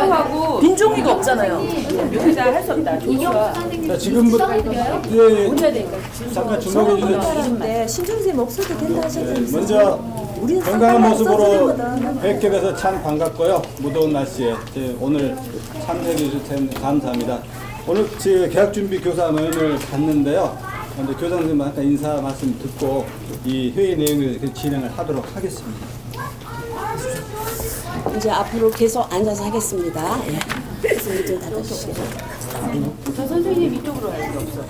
조수하고 빈종이가 없잖아요. 여기다 할 수 없다. 조수와 자, 지금부터 잠깐 주목해 주세요. 네, 신중 선생님 없어도 된다 하셨잖아요. 먼저 우리는 건강한 모습으로 써드리거든. 뵙게 돼서 참 반갑고요. 무더운 날씨에 오늘 참여해 주실 참 감사합니다. 오늘 제 계약준비 교사 모임을 갔는데요. 먼저 교장 선생님 아까 인사 말씀 듣고 이 회의 내용을 진행을 하도록 하겠습니다. 이제 앞으로 계속 앉아서 하겠습니다. 예. 선생님 좀 닫아주시고. 저 선생님 이쪽으로 할 게 없어.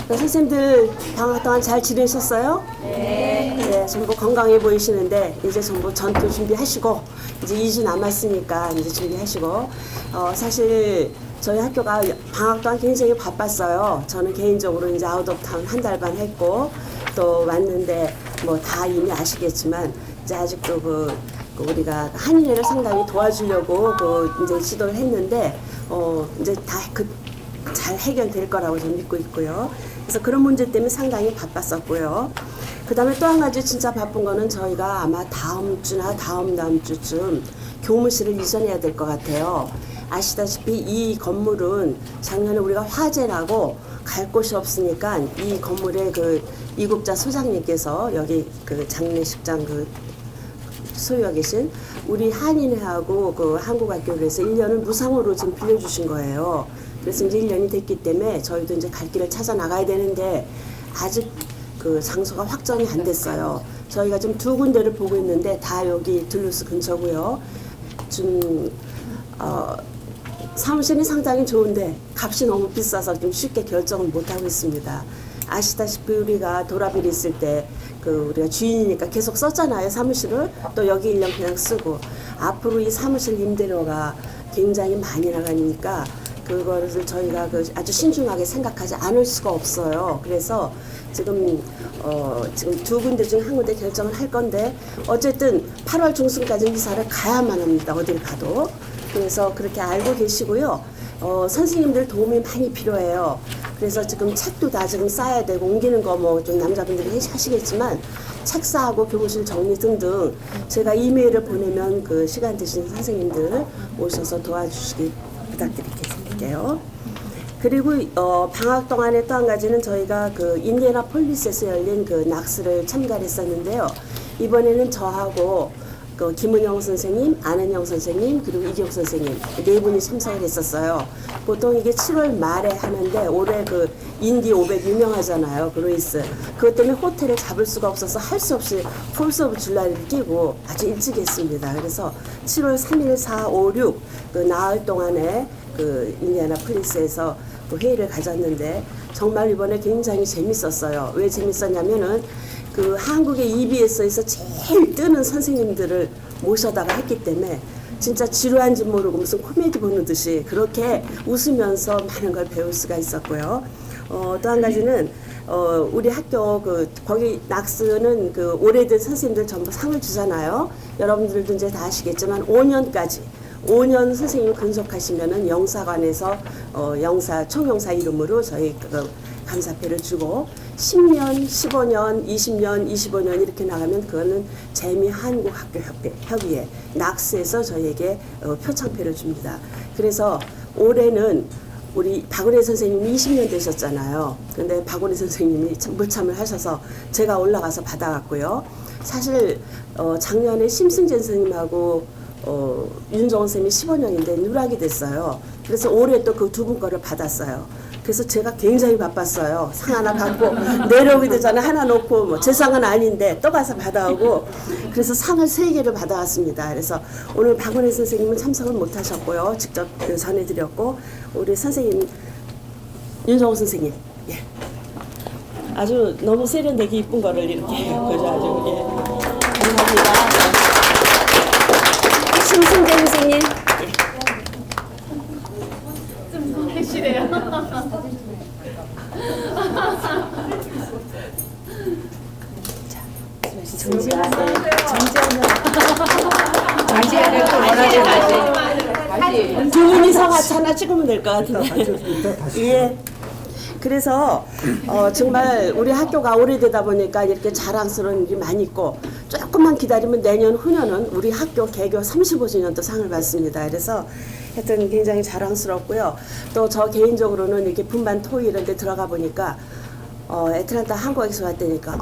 선생님들 방학 동안 잘 지내셨어요? 네. 네, 전부 건강해 보이시는데 이제 전부 전투 준비하시고 이제 2주 남았으니까 이제 준비하시고 사실 저희 학교가 방학 동안 굉장히 바빴어요. 저는 개인적으로 이제 아웃 오브 타운 한 달 반 했고 또 왔는데 뭐 다 이미 아시겠지만 이제 아직도 우리가 한인회를 상당히 도와주려고 이제 시도를 했는데 이제 다 잘 해결될 거라고 저는 믿고 있고요. 그래서 그런 문제 때문에 상당히 바빴었고요. 그 다음에 또 한 가지 진짜 바쁜 거는 저희가 아마 다음 주나 다음 주쯤 교무실을 이전해야 될 것 같아요. 아시다시피 이 건물은 작년에 우리가 화재 나고 갈 곳이 없으니까 이 건물에 이국자 소장님께서 여기 장례식장 소유하고 계신 우리 한인회하고 한국학교를 해서 1년을 무상으로 지금 빌려주신 거예요. 그래서 이제 1년이 됐기 때문에 저희도 이제 갈 길을 찾아 나가야 되는데 아직 장소가 확정이 안 됐어요. 저희가 지금 2군데를 보고 있는데 다 여기 들루스 근처고요. 좀 사무실이 상당히 좋은데 값이 너무 비싸서 좀 쉽게 결정을 못 하고 있습니다. 아시다시피 우리가 도라빌 있을 때 우리가 주인이니까 계속 썼잖아요, 사무실을. 또 여기 1년 그냥 쓰고 앞으로 이 사무실 임대료가 굉장히 많이 나가니까 그거를 저희가 아주 신중하게 생각하지 않을 수가 없어요. 그래서 지금 2군데 중 한 군데 결정을 할 건데 어쨌든 8월 중순까지 이사를 가야만 합니다. 어딜 가도. 그래서 그렇게 알고 계시고요. 선생님들 도움이 많이 필요해요. 그래서 지금 책도 다 지금 쌓아야 되고 옮기는 거 뭐 좀 남자분들이 하시겠지만 책 싸고 교무실 정리 등등 제가 이메일을 보내면 시간 되시는 선생님들 오셔서 도와주시기 부탁드릴게요. 그리고 방학 동안에 또 한 가지는 저희가 인디애나폴리스에서 열린 낙스를 참가를 했었는데요. 이번에는 저하고 김은영 선생님, 안은영 선생님, 그리고 이기옥 선생님 4분이 참석을 했었어요. 보통 이게 7월 말에 하는데 올해 인디 500 유명하잖아요. 루이스. 그것 때문에 호텔을 잡을 수가 없어서 할 수 없이 폴스 오브 줄라이를 끼고 아주 일찍 했습니다. 그래서 7월 3일, 4, 5, 6 나흘 동안에 인디애나폴리스에서 회의를 가졌는데 정말 이번에 굉장히 재밌었어요. 왜 재밌었냐면은 한국의 EBS에서 제일 뜨는 선생님들을 모셔다가 했기 때문에 진짜 지루한지 모르고 무슨 코미디 보는 듯이 그렇게 웃으면서 많은 걸 배울 수가 있었고요. 또 한 가지는 우리 학교 거기 낙스는 오래된 선생님들 전부 상을 주잖아요. 여러분들도 이제 다 아시겠지만 5년 선생님 근속하시면은 영사관에서 총영사 이름으로 저희 감사패를 주고 10년, 15년, 20년, 25년 이렇게 나가면 그거는 재미한국학교협의회 낙스에서 저희에게 표창패를 줍니다. 그래서 올해는 우리 박은혜 선생님이 20년 되셨잖아요. 근데 박은혜 선생님이 물참을 하셔서 제가 올라가서 받아갔고요. 사실 작년에 심승재 선생님하고 윤정원 선생님이 15년인데 누락이 됐어요. 그래서 올해 또 그 2분 거를 받았어요. 그래서 제가 굉장히 바빴어요. 상 하나 받고 내려오기도 전에 하나 놓고 뭐 제 상은 아닌데 또 가서 받아오고 그래서 상을 3개를 받아왔습니다. 그래서 오늘 박원혜 선생님은 참석을 못 하셨고요. 직접 전해드렸고 우리 선생님 윤정호 선생님 아주 너무 세련되게 이쁜 거를 이렇게 그죠 아주 감사합니다. 심승재 선생님 정지하는 거 원하는 다시. 두 분이서 같이 하나 찍으면 될 것 같은데. 예. 그래서 정말 우리 학교가 오래되다 보니까 이렇게 자랑스러운 일이 많이 있고 조금만 기다리면 내년 후년은 우리 학교 개교 35주년도 상을 받습니다. 그래서 하여튼 굉장히 자랑스럽고요. 또 저 개인적으로는 이렇게 분반 토 이런 데 들어가 보니까 애틀란타 한국에서 왔다니까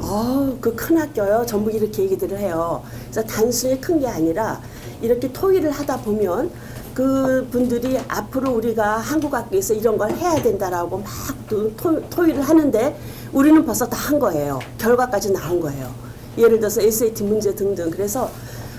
그 큰 학교요 전부 이렇게 얘기들을 해요. 그래서 단순히 큰 게 아니라 이렇게 토의를 하다 보면 그 분들이 앞으로 우리가 한국 학교에서 이런 걸 해야 된다라고 막 토의를 하는데 우리는 벌써 다 한 거예요. 결과까지 나온 거예요. 예를 들어서 SAT 문제 등등. 그래서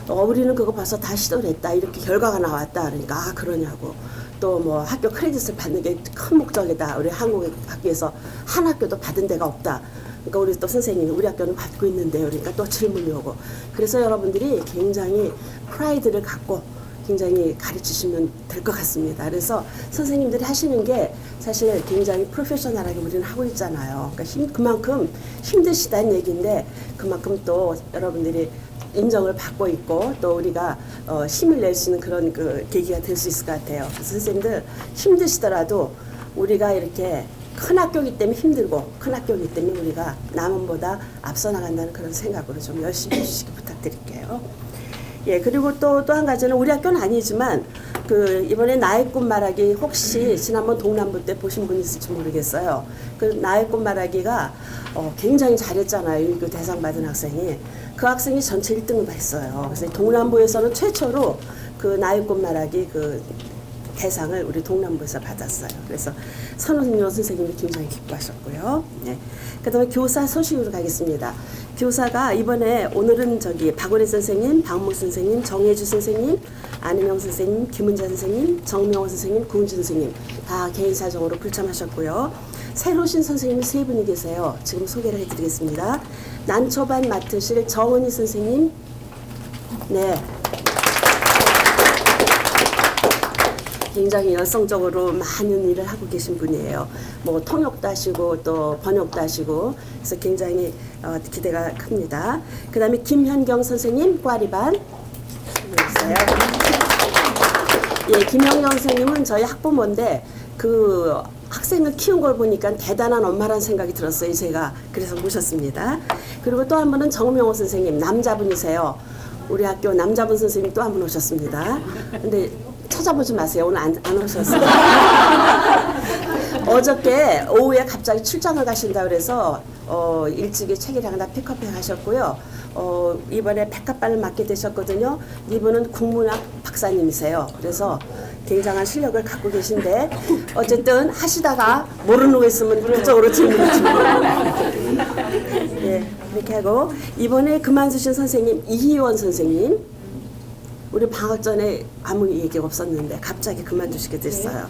우리는 그거 벌써 다 시도를 했다. 이렇게 결과가 나왔다. 그러니까 그러냐고. 또 뭐 학교 크레딧을 받는 게 큰 목적이다. 우리 한국 학교에서 한 학교도 받은 데가 없다. 그러니까 우리 또 선생님이 우리 학교는 받고 있는데요. 그러니까 또 질문이 오고. 그래서 여러분들이 굉장히 프라이드를 갖고 굉장히 가르치시면 될 것 같습니다. 그래서 선생님들이 하시는 게 사실 굉장히 프로페셔널하게 우리는 하고 있잖아요. 그러니까 그만큼 힘드시다는 얘기인데 그만큼 또 여러분들이 인정을 받고 있고 또 우리가 힘을 낼 수 있는 그런 그 계기가 될 수 있을 것 같아요. 그래서 선생님들 힘드시더라도 우리가 이렇게 큰 학교이기 때문에 힘들고 큰 학교이기 때문에 우리가 남원보다 앞서 나간다는 그런 생각으로 좀 열심히 해주시기 부탁드릴게요. 예, 그리고 또 한 가지는 우리 학교는 아니지만 그 이번에 나의 꽃 말하기 혹시 지난번 동남부 때 보신 분 있을지 모르겠어요. 그 나의 꽃 말하기가 굉장히 잘했잖아요. 그 대상 받은 학생이. 그 학생이 전체 1등을 했어요. 그래서 동남부에서는 최초로 그 나의 꽃 말하기 그 대상을 우리 동남부에서 받았어요. 그래서 선우승료 선생님이 굉장히 기뻐하셨고요. 네. 그 다음에 교사 소식으로 가겠습니다. 교사가 이번에 오늘은 박원혜 선생님, 박목 선생님, 정혜주 선생님, 안은영 선생님, 김은자 선생님, 정명호 선생님, 구은준 선생님 다 개인 사정으로 불참하셨고요. 새로 오신 선생님이 3분이 계세요. 지금 소개를 해드리겠습니다. 난초반 맡으실 정은희 선생님, 네. 굉장히 열성적으로 많은 일을 하고 계신 분이에요. 뭐 통역도 하시고 또 번역도 하시고 그래서 굉장히 기대가 큽니다. 그 다음에 김현경 선생님 꽈리반 있어요. 예, 김현경 선생님은 저희 학부모인데 그 학생을 키운 걸 보니까 대단한 엄마라는 생각이 들었어요. 제가 그래서 모셨습니다. 그리고 또 한 분은 정명호 선생님 남자분이세요. 우리 학교 남자분 선생님 또 한 분 오셨습니다. 근데 찾아보지 마세요. 오늘 안 오셨어요. 어저께 오후에 갑자기 출장을 가신다 그래서 일찍이 책이랑 다 픽업해 가셨고요. 이번에 백합반을 맡게 되셨거든요. 이분은 국문학 박사님이세요. 그래서 굉장한 실력을 갖고 계신데 어쨌든 하시다가 모르는 거 있으면 그쪽으로 질문을 주세요. 예, 이렇게 하고 이번에 그만두신 선생님 이희원 선생님 우리 방학 전에 아무 얘기가 없었는데 갑자기 그만두시게 됐어요.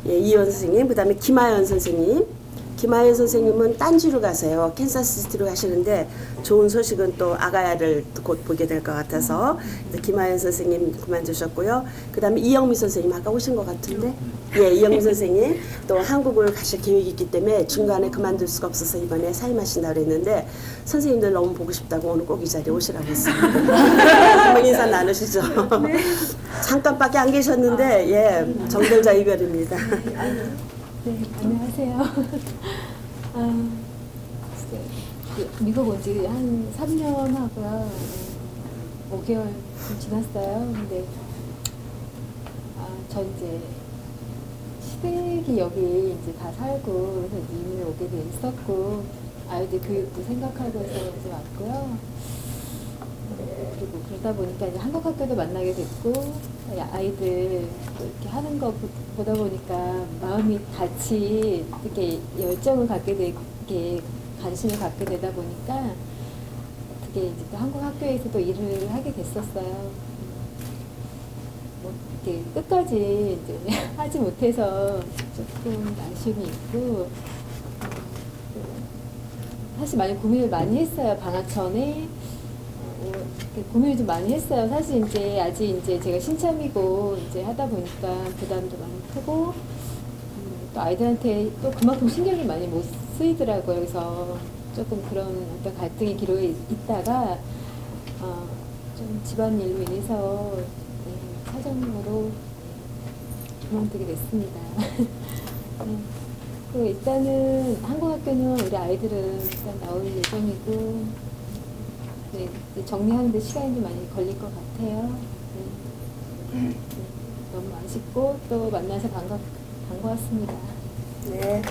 예, 이희원 선생님, 그 다음에 김하연 선생님. 김하연 선생님은 딴지로 가세요. 캔사스시티로 가시는데 좋은 소식은 또 아가야를 곧 보게 될 것 같아서 김하연 선생님 그만두셨고요. 그 다음에 이영미 선생님 아까 오신 것 같은데 예, 이영미 선생님 또 한국을 가실 계획이 있기 때문에 중간에 그만둘 수가 없어서 이번에 사임하신다고 그랬는데 선생님들 너무 보고 싶다고 오늘 꼭 이 자리에 오시라고 했습니다. 한번 인사 나누시죠. 잠깐밖에 안 계셨는데 예, 정들자 이별입니다. 네, 안녕하세요. 미국 온 지 한 3년 하고요. 5개월 좀 지났어요. 근데 저 이제 시댁이 여기 이제 다 살고 그래서 이민을 오게 돼 있었고 아이들 교육도 생각하고 해서 이제 왔고요. 그리고 그러다 보니까 이제 한국 학교도 만나게 됐고 아이들 이렇게 하는 거 보다 보니까 마음이 같이 이렇게 열정을 갖게 되게 관심을 갖게 되다 보니까 어떻게 이제 또 한국 학교에서도 일을 하게 됐었어요. 뭐 이렇게 끝까지 이제 하지 못해서 조금 아쉬움이 있고 사실 많이 고민을 많이 했어요. 방학 전에. 고민을 좀 많이 했어요. 사실 이제 아직 이제 제가 신참이고 이제 하다 보니까 부담도 많이 크고 또 아이들한테 또 그만큼 신경이 많이 못 쓰이더라고요. 그래서 조금 그런 어떤 갈등의 기로에 있다가 좀 집안일로 인해서 사정으로 그만두게 됐습니다. 네. 그 일단은 한국 학교는 우리 아이들은 일단 나올 예정이고 네, 이제 정리하는데 시간이 좀 많이 걸릴 것 같아요. 네. 너무 아쉽고 또 만나서 반가웠습니다. 네.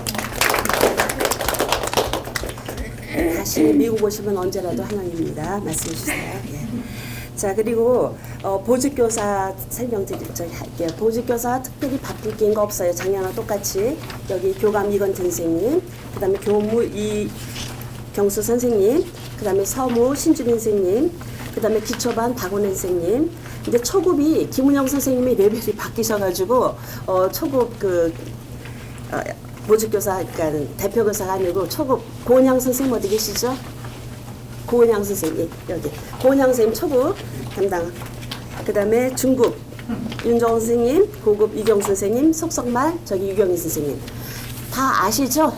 다시 미국 오시면 언제라도 환영입니다. 말씀해 주세요. 예. 자, 그리고 보직교사 할게요. 보직교사 특별히 바쁠 게 없어요. 작년과 똑같이 여기 교감 이건 선생님, 그다음에 교무 이경수 선생님, 그다음에 서무 신주민 선생님, 그다음에 기초반 박원혜 선생님. 근데 초급이 김은영 선생님이 레벨이 바뀌셔가지고 초급 보직교사, 그러니까 대표교사가 아니고 초급 고은양 선생님 어디 계시죠? 고은양 선생님 여기 고은양 선생님 초급 담당. 그 다음에 중급 윤정원 선생님, 고급 이경 선생님, 속성말 저기 유경희 선생님. 다 아시죠?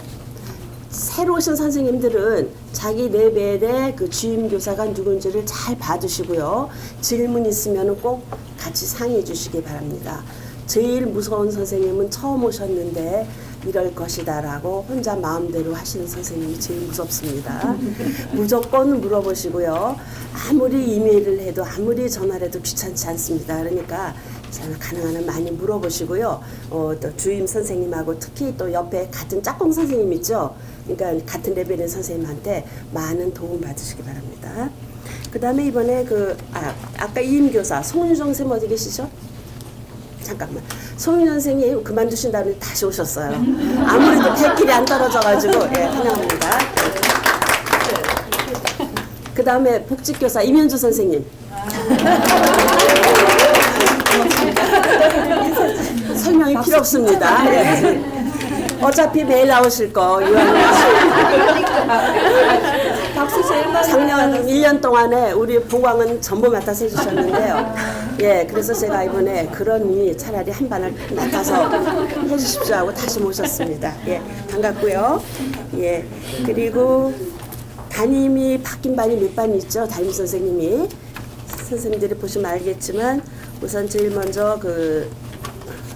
새로 오신 선생님들은 자기 레벨의 그 주임 교사가 누군지를 잘 봐두시고요. 질문 있으면 꼭 같이 상의해 주시기 바랍니다. 제일 무서운 선생님은 처음 오셨는데 이럴 것이다라고 혼자 마음대로 하시는 선생님이 제일 무섭습니다. 무조건 물어보시고요. 아무리 이메일을 해도 아무리 전화를 해도 귀찮지 않습니다. 그러니까 가능한 한 많이 물어보시고요. 또 주임 선생님하고 특히 또 옆에 같은 짝꿍 선생님 있죠. 그러니까 같은 레벨의 선생님한테 많은 도움 받으시기 바랍니다. 그 다음에 이번에 아까 이임교사 송윤정 선생님 어디 계시죠? 잠깐만. 송윤정 선생님 그만두신 다음에 다시 오셨어요. 아무래도 백길이 안 떨어져가지고 예, 환영합니다. 그 다음에 복직교사 임현주 선생님. 설명이 필요 없습니다. 예. 어차피 매일 나오실 거 박수 제일 많이 작년 1년 동안에 우리 보광은 전부 맡아서 해주셨는데요. 예, 그래서 제가 이번에 그러니 차라리 한 반을 맡아서 해주십시오 하고 다시 모셨습니다. 예, 반갑고요. 예, 그리고 담임이 바뀐 반이 몇 반 있죠? 담임 선생님이. 선생님들이 보시면 알겠지만 우선 제일 먼저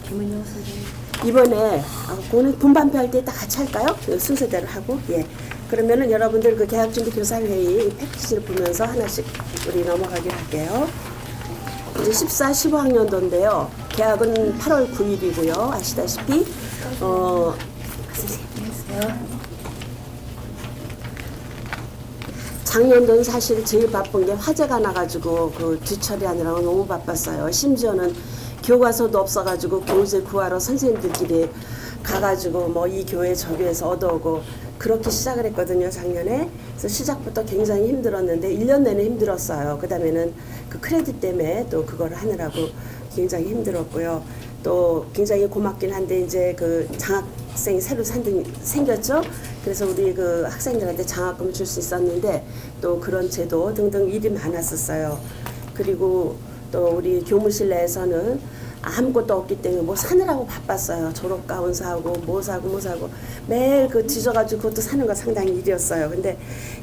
김은영 선생님. 이번에 그거는 분반표 할 때 딱 같이 할까요? 순서대로 하고. 예. 그러면은 여러분들 그 계약준비 교사회의 패키지를 보면서 하나씩 우리 넘어가기로 할게요. 이제 14, 15학년도인데요. 계약은 8월 9일이고요. 아시다시피 선생님. 작년도는 사실 제일 바쁜 게 화재가 나가지고 그 뒤처리하느라고 너무 바빴어요. 심지어는 교과서도 없어가지고 교재 구하러 선생님들끼리 가가지고 뭐 이 교회 저 교회에서 얻어오고 그렇게 시작을 했거든요, 작년에. 그래서 시작부터 굉장히 힘들었는데 1년 내내 힘들었어요. 그 다음에는 그 크레딧 때문에 또 그걸 하느라고 굉장히 힘들었고요. 또 굉장히 고맙긴 한데 이제 그 장학생이 새로 생겼죠. 그래서 우리 그 학생들한테 장학금을 줄 수 있었는데 또 그런 제도 등등 일이 많았었어요. 그리고 또 우리 교무실 내에서는 아무것도 없기 때문에 뭐 사느라고 바빴어요. 졸업가운 사고 뭐 사고 매일 그 뒤져가지고 그것도 사는 거 상당히 일이었어요. 근데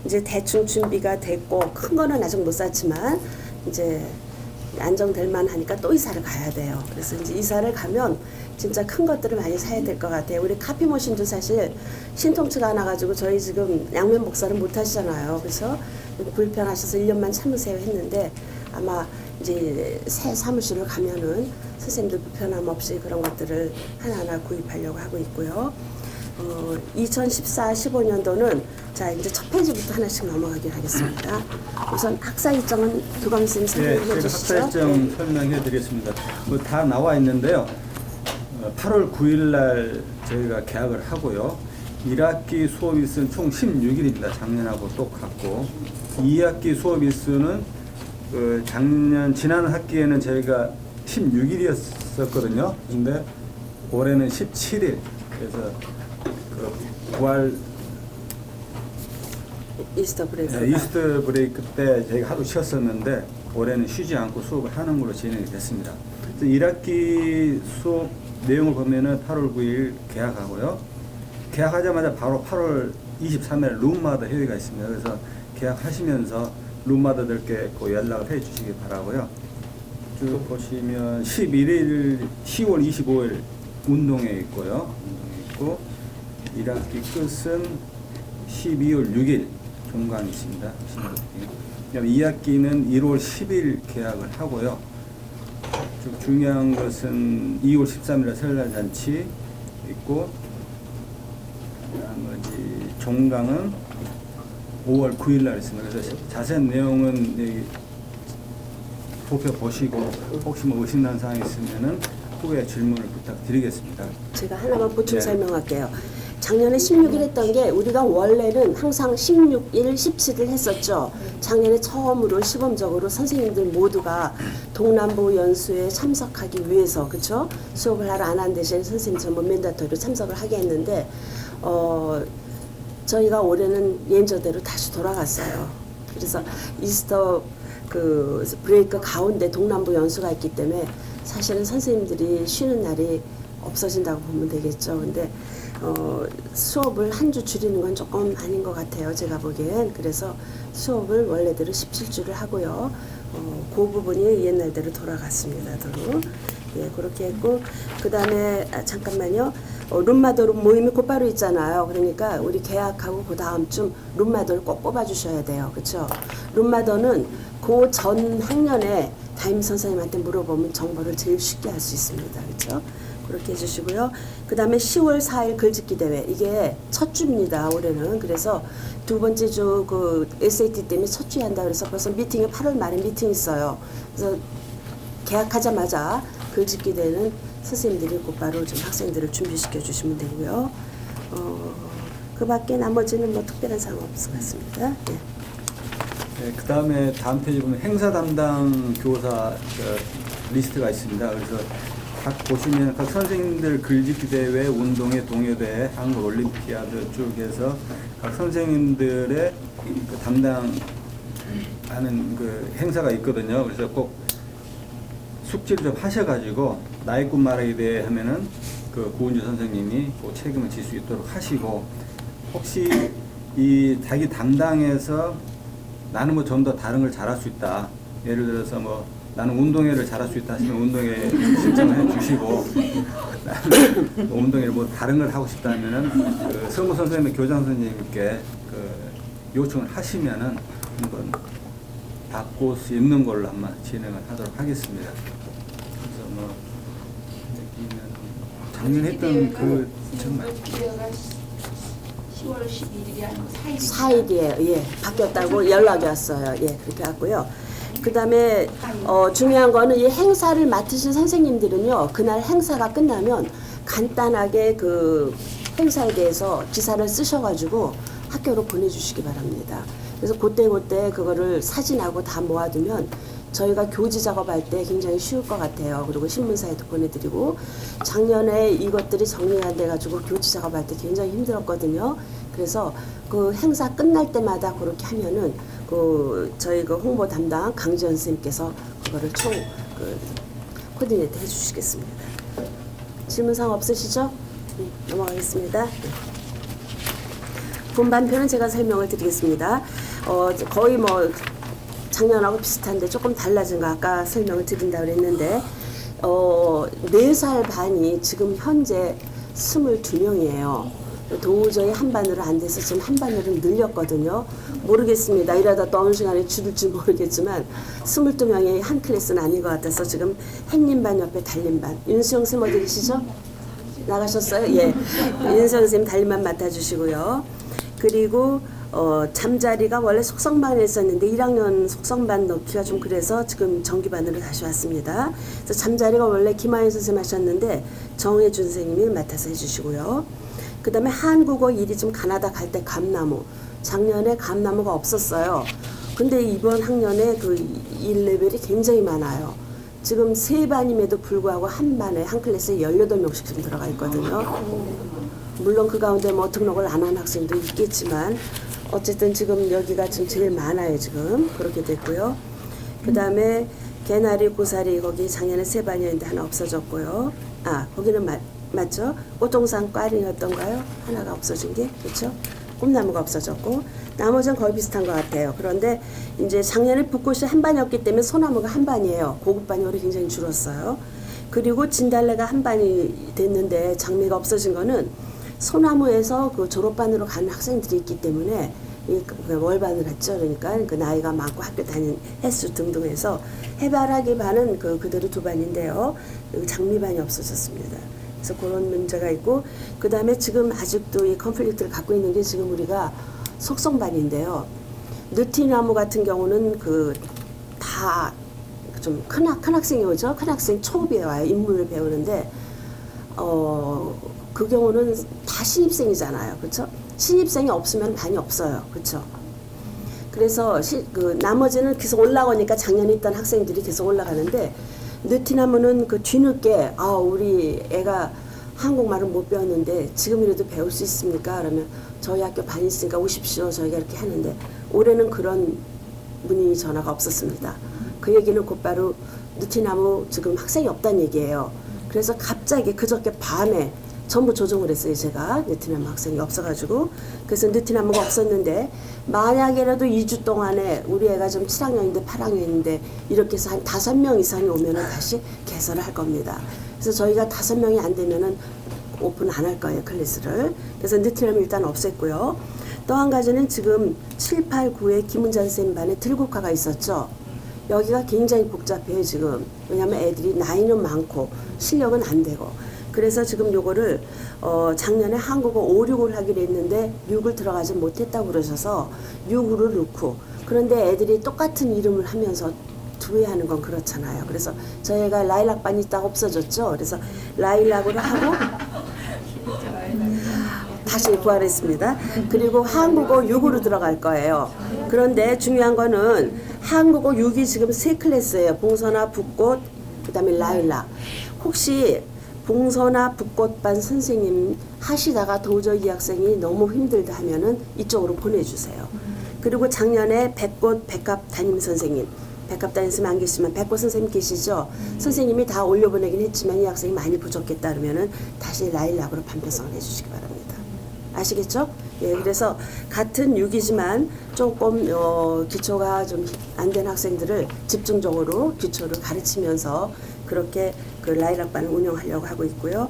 이제 대충 준비가 됐고 큰 거는 아직 못 샀지만 이제 안정될 만하니까 또 이사를 가야 돼요. 그래서 이제 이사를 가면 진짜 큰 것들을 많이 사야 될 것 같아요. 우리 카피머신도 사실 신통치가 안 와가지고 저희 지금 양면 복사를 못 하시잖아요. 그래서 불편하셔서 1년만 참으세요 했는데 아마 이제 새 사무실을 가면은 선생님들 불편함 없이 그런 것들을 하나하나 구입하려고 하고 있고요. 2014-15년도는 자 이제 첫 페이지부터 하나씩 넘어가기로 하겠습니다. 우선 학사 일정은 교감 선생님 설명해 주시죠. 학사 일정 설명해 드리겠습니다. 다 나와 있는데요. 8월 9일 날 저희가 개학을 하고요. 1학기 수업 일수는 총 16일입니다. 작년하고 똑같고 2학기 수업 일수는 지난 학기에는 저희가 16일이었었거든요. 근데 올해는 17일. 그래서 부활 이스터 브레이크. 네, 이스터 브레이크 때 저희가 하루 쉬었었는데 올해는 쉬지 않고 수업을 하는 걸로 진행이 됐습니다. 그래서 1학기 수업 내용을 보면은 8월 9일 개학하고요. 개학하자마자 바로 8월 23일 룸마다 회의가 있습니다. 그래서 개학하시면서 룸마다들께 그 연락을 해 주시기 바라고요. 쭉 보시면 11일, 10월 25일 운동회 있고요. 운동회 있고 1학기 끝은 12월 6일 종강이 있습니다. 그다음에 2학기는 1월 10일 개학을 하고요. 좀 중요한 것은 2월 13일에 설날 잔치 있고, 나머지 종강은 5월 9일 날 있습니다. 그래서 자세한 내용은 여기 도표 보시고 혹시 뭐 의심난 사항이 있으면은 후에 질문을 부탁드리겠습니다. 제가 하나만 보충 네. 설명할게요. 작년에 16일 했던 게 우리가 원래는 항상 16일, 17일 했었죠. 작년에 처음으로 시범적으로 선생님들 모두가 동남부 연수에 참석하기 위해서, 그렇죠? 수업을 하러 안 한 대신 선생님 전부 맨다토리로 참석을 하게 했는데 저희가 올해는 예전대로 다시 돌아갔어요. 그래서 이스터 그 브레이크 가운데 동남부 연수가 있기 때문에 사실은 선생님들이 쉬는 날이 없어진다고 보면 되겠죠. 근데 수업을 한 주 줄이는 건 조금 아닌 것 같아요. 제가 보기엔. 그래서 수업을 원래대로 17주를 하고요. 그 부분이 옛날대로 돌아갔습니다. 예, 그렇게 했고, 그 다음에 잠깐만요. 룸마더 모임이 곧바로 있잖아요. 그러니까 우리 계약하고 그 다음쯤 룸마더를 꼭 뽑아주셔야 돼요. 그렇죠? 룸마더는 그 전 학년에 담임 선생님한테 물어보면 정보를 제일 쉽게 할 수 있습니다. 그렇죠? 그렇게 해주시고요. 그 다음에 10월 4일 글짓기 대회. 이게 첫 주입니다. 올해는. 그래서 두 번째 주 그 SAT 때문에 첫 주에 한다 그래서 벌써 미팅이 8월 말에 미팅 있어요. 그래서 계약하자마자 글짓기 대회는 선생님들이 곧바로 좀 학생들을 준비시켜 주시면 되고요. 그 밖에 나머지는 뭐 특별한 사항 없을 것 같습니다. 네. 네, 그 다음에 다음 페이지 보면 행사 담당 교사 리스트가 있습니다. 그래서 각 보시면 각 선생님들 글짓기 대회, 운동회, 동요대회, 한국 올림피아드 쭉 해서 각 선생님들의 그 담당하는 그 행사가 있거든요. 그래서 꼭 숙지를 좀 하셔가지고 나이꾼 말하기 대회 하면은 그 고은주 선생님이 그 책임을 질 수 있도록 하시고, 혹시 이 자기 담당에서 나는 뭐 좀 더 다른 걸 잘할 수 있다. 예를 들어서 뭐 나는 운동회를 잘할 수 있다 하시면 운동회 신청을 해 주시고, 나는 뭐 운동회를 뭐 다른 걸 하고 싶다 하면은 그 서무 선생님, 교장 선생님께 그 요청을 하시면은 한번 바꿀 수 있는 걸로 한번 진행을 하도록 하겠습니다. 그래서 뭐 여기는 작년 했던 그 정말 10월 11일이 아니고 4일이 4일이에요. 예, 바뀌었다고 연락이 왔어요. 예, 그렇게 왔고요. 그 다음에 중요한 거는 이 행사를 맡으신 선생님들은요, 그날 행사가 끝나면 간단하게 그 행사에 대해서 기사를 쓰셔가지고 학교로 보내주시기 바랍니다. 그래서 그때 그거를 사진하고 다 모아두면 저희가 교지 작업할 때 굉장히 쉬울 것 같아요. 그리고 신문사에도 보내드리고, 작년에 이것들이 정리가 안 돼가지고 교지 작업할 때 굉장히 힘들었거든요. 그래서 그 행사 끝날 때마다 그렇게 하면은 저희 그 홍보 담당 강지연 선생님께서 그거를 코디네이트 해주시겠습니다. 질문사항 없으시죠? 네, 넘어가겠습니다. 네. 분반표는 제가 설명을 드리겠습니다. 거의 뭐 작년하고 비슷한데 조금 달라진 거 아까 설명을 드린다고 그랬는데 4살 반이 지금 현재 22명이에요. 도저히 한 반으로 안 돼서 지금 한 반으로 늘렸거든요. 모르겠습니다. 이러다 또 어느 시간에 줄일지 모르겠지만 22명이 한 클래스는 아닌 것 같아서 지금 햇님반 옆에 달림반. 윤수영 쌤 어디 계시죠? 나가셨어요? 예. 윤수영 쌤 달림반 맡아주시고요. 그리고 잠자리가 원래 속성반에 있었는데 1학년 속성반 넣기가 좀 그래서 지금 정기반으로 다시 왔습니다. 그래서 잠자리가 원래 김하연 선생님 하셨는데 정혜준 선생님이 맡아서 해주시고요. 그 다음에 한국어 1이 좀 가나다 갈 때 감나무. 작년에 감나무가 없었어요. 근데 이번 학년에 그 1레벨이 굉장히 많아요. 지금 3반임에도 불구하고 한 반에 한 클래스에 18명씩 좀 들어가 있거든요. 물론 그 가운데 뭐 등록을 안 한 학생도 있겠지만 어쨌든 지금 여기가 지금 제일 많아요. 지금 그렇게 됐고요. 그 다음에 개나리, 고사리 거기 작년에 3반이었는데 하나 없어졌고요. 거기는 맞죠? 꽃동산 꽈링이었던가요? 하나가 없어진 게, 그렇죠? 꿈나무가 없어졌고 나머지는 거의 비슷한 것 같아요. 그런데 이제 작년에 붓꽃이 한 반이었기 때문에 소나무가 한 반이에요. 고급반이 올해 굉장히 줄었어요. 그리고 진달래가 한 반이 됐는데 장미가 없어진 거는 소나무에서 그 졸업반으로 가는 학생들이 있기 때문에 그 월반을 했죠. 그러니까 그 나이가 많고 학교 다닌 횟수 등등 해서 해바라기 반은 그대로 두 반인데요. 장미반이 없어졌습니다. 그래서 그런 문제가 있고, 그 다음에 지금 아직도 이 컨플릭트를 갖고 있는 게 지금 우리가 속성반인데요. 느티나무 같은 경우는 다 좀 큰 학생이 오죠. 큰 학생 초급에 와요. 인문을 배우는데 그 경우는 다 신입생이잖아요. 그렇죠? 신입생이 없으면 반이 없어요. 그렇죠? 그래서 나머지는 계속 올라오니까 작년에 있던 학생들이 계속 올라가는데, 느티나무는 뒤늦게 우리 애가 한국말을 못 배웠는데 지금이라도 배울 수 있습니까? 그러면 저희 학교 반 있으니까 오십시오. 저희가 이렇게 하는데, 올해는 그런 문의 전화가 없었습니다. 그 얘기는 곧바로 느티나무 지금 학생이 없다는 얘기예요. 그래서 갑자기 그저께 밤에 전부 조정을 했어요. 제가 느티나무 학생이 없어가지고. 그래서 느티나무가 없었는데, 만약에라도 2주 동안에 우리 애가 좀 7학년인데 8학년인데 이렇게 해서 한 5명 이상이 오면은 다시 개설을 할 겁니다. 그래서 저희가 5명이 안 되면은 오픈 안 할 거예요, 클래스를. 그래서 느티나무 일단 없앴고요. 또 한 가지는 지금 7, 8, 9에 김은자 선생님 반에 들국화가 있었죠. 여기가 굉장히 복잡해요, 지금. 왜냐하면 애들이 나이는 많고 실력은 안 되고. 그래서 지금 요거를 작년에 한국어 5, 6을 하기로 했는데 6을 들어가지 못했다고 그러셔서 6으로 넣고, 그런데 애들이 똑같은 이름을 하면서 두 회 하는 건 그렇잖아요. 그래서 저희가 라일락반이 있다가 없어졌죠. 그래서 라일락으로 하고 다시 부활했습니다. 그리고 한국어 6으로 들어갈 거예요. 그런데 중요한 거는 한국어 6이 지금 3클래스예요. 봉선화, 붓꽃, 그 다음에 라일락. 혹시 봉선화, 붓꽃반 선생님 하시다가 도저히 이 학생이 너무 힘들다 하면은 이쪽으로 보내주세요. 그리고 작년에 백꽃, 백합 담임 선생님, 백합 담임 선생님 안 계시지만 백꽃 선생님 계시죠? 선생님이 다 올려보내긴 했지만 이 학생이 많이 부족했다 그러면은 다시 라일락으로 반편성을 해주시기 바랍니다. 아시겠죠? 예, 그래서 같은 6이지만 조금 기초가 좀 안 된 학생들을 집중적으로 기초를 가르치면서 그렇게 라일락반을 운영하려고 하고 있고요.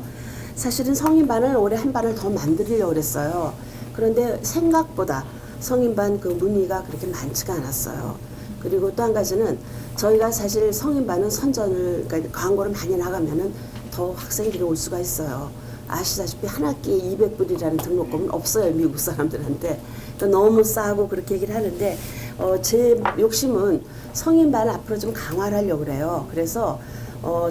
사실은 성인반을 올해 한 반을 더 만들려고 그랬어요. 그런데 생각보다 성인반 문의가 그렇게 많지가 않았어요. 그리고 또 한 가지는 저희가 사실 성인반은 선전을, 그러니까 광고를 많이 나가면은 더 학생들이 올 수가 있어요. 아시다시피 한 학기에 200불이라는 등록금은 없어요, 미국 사람들한테. 그러니까 너무 싸고 그렇게 얘기를 하는데, 제 욕심은 성인반을 앞으로 좀 강화를 하려고 그래요. 그래서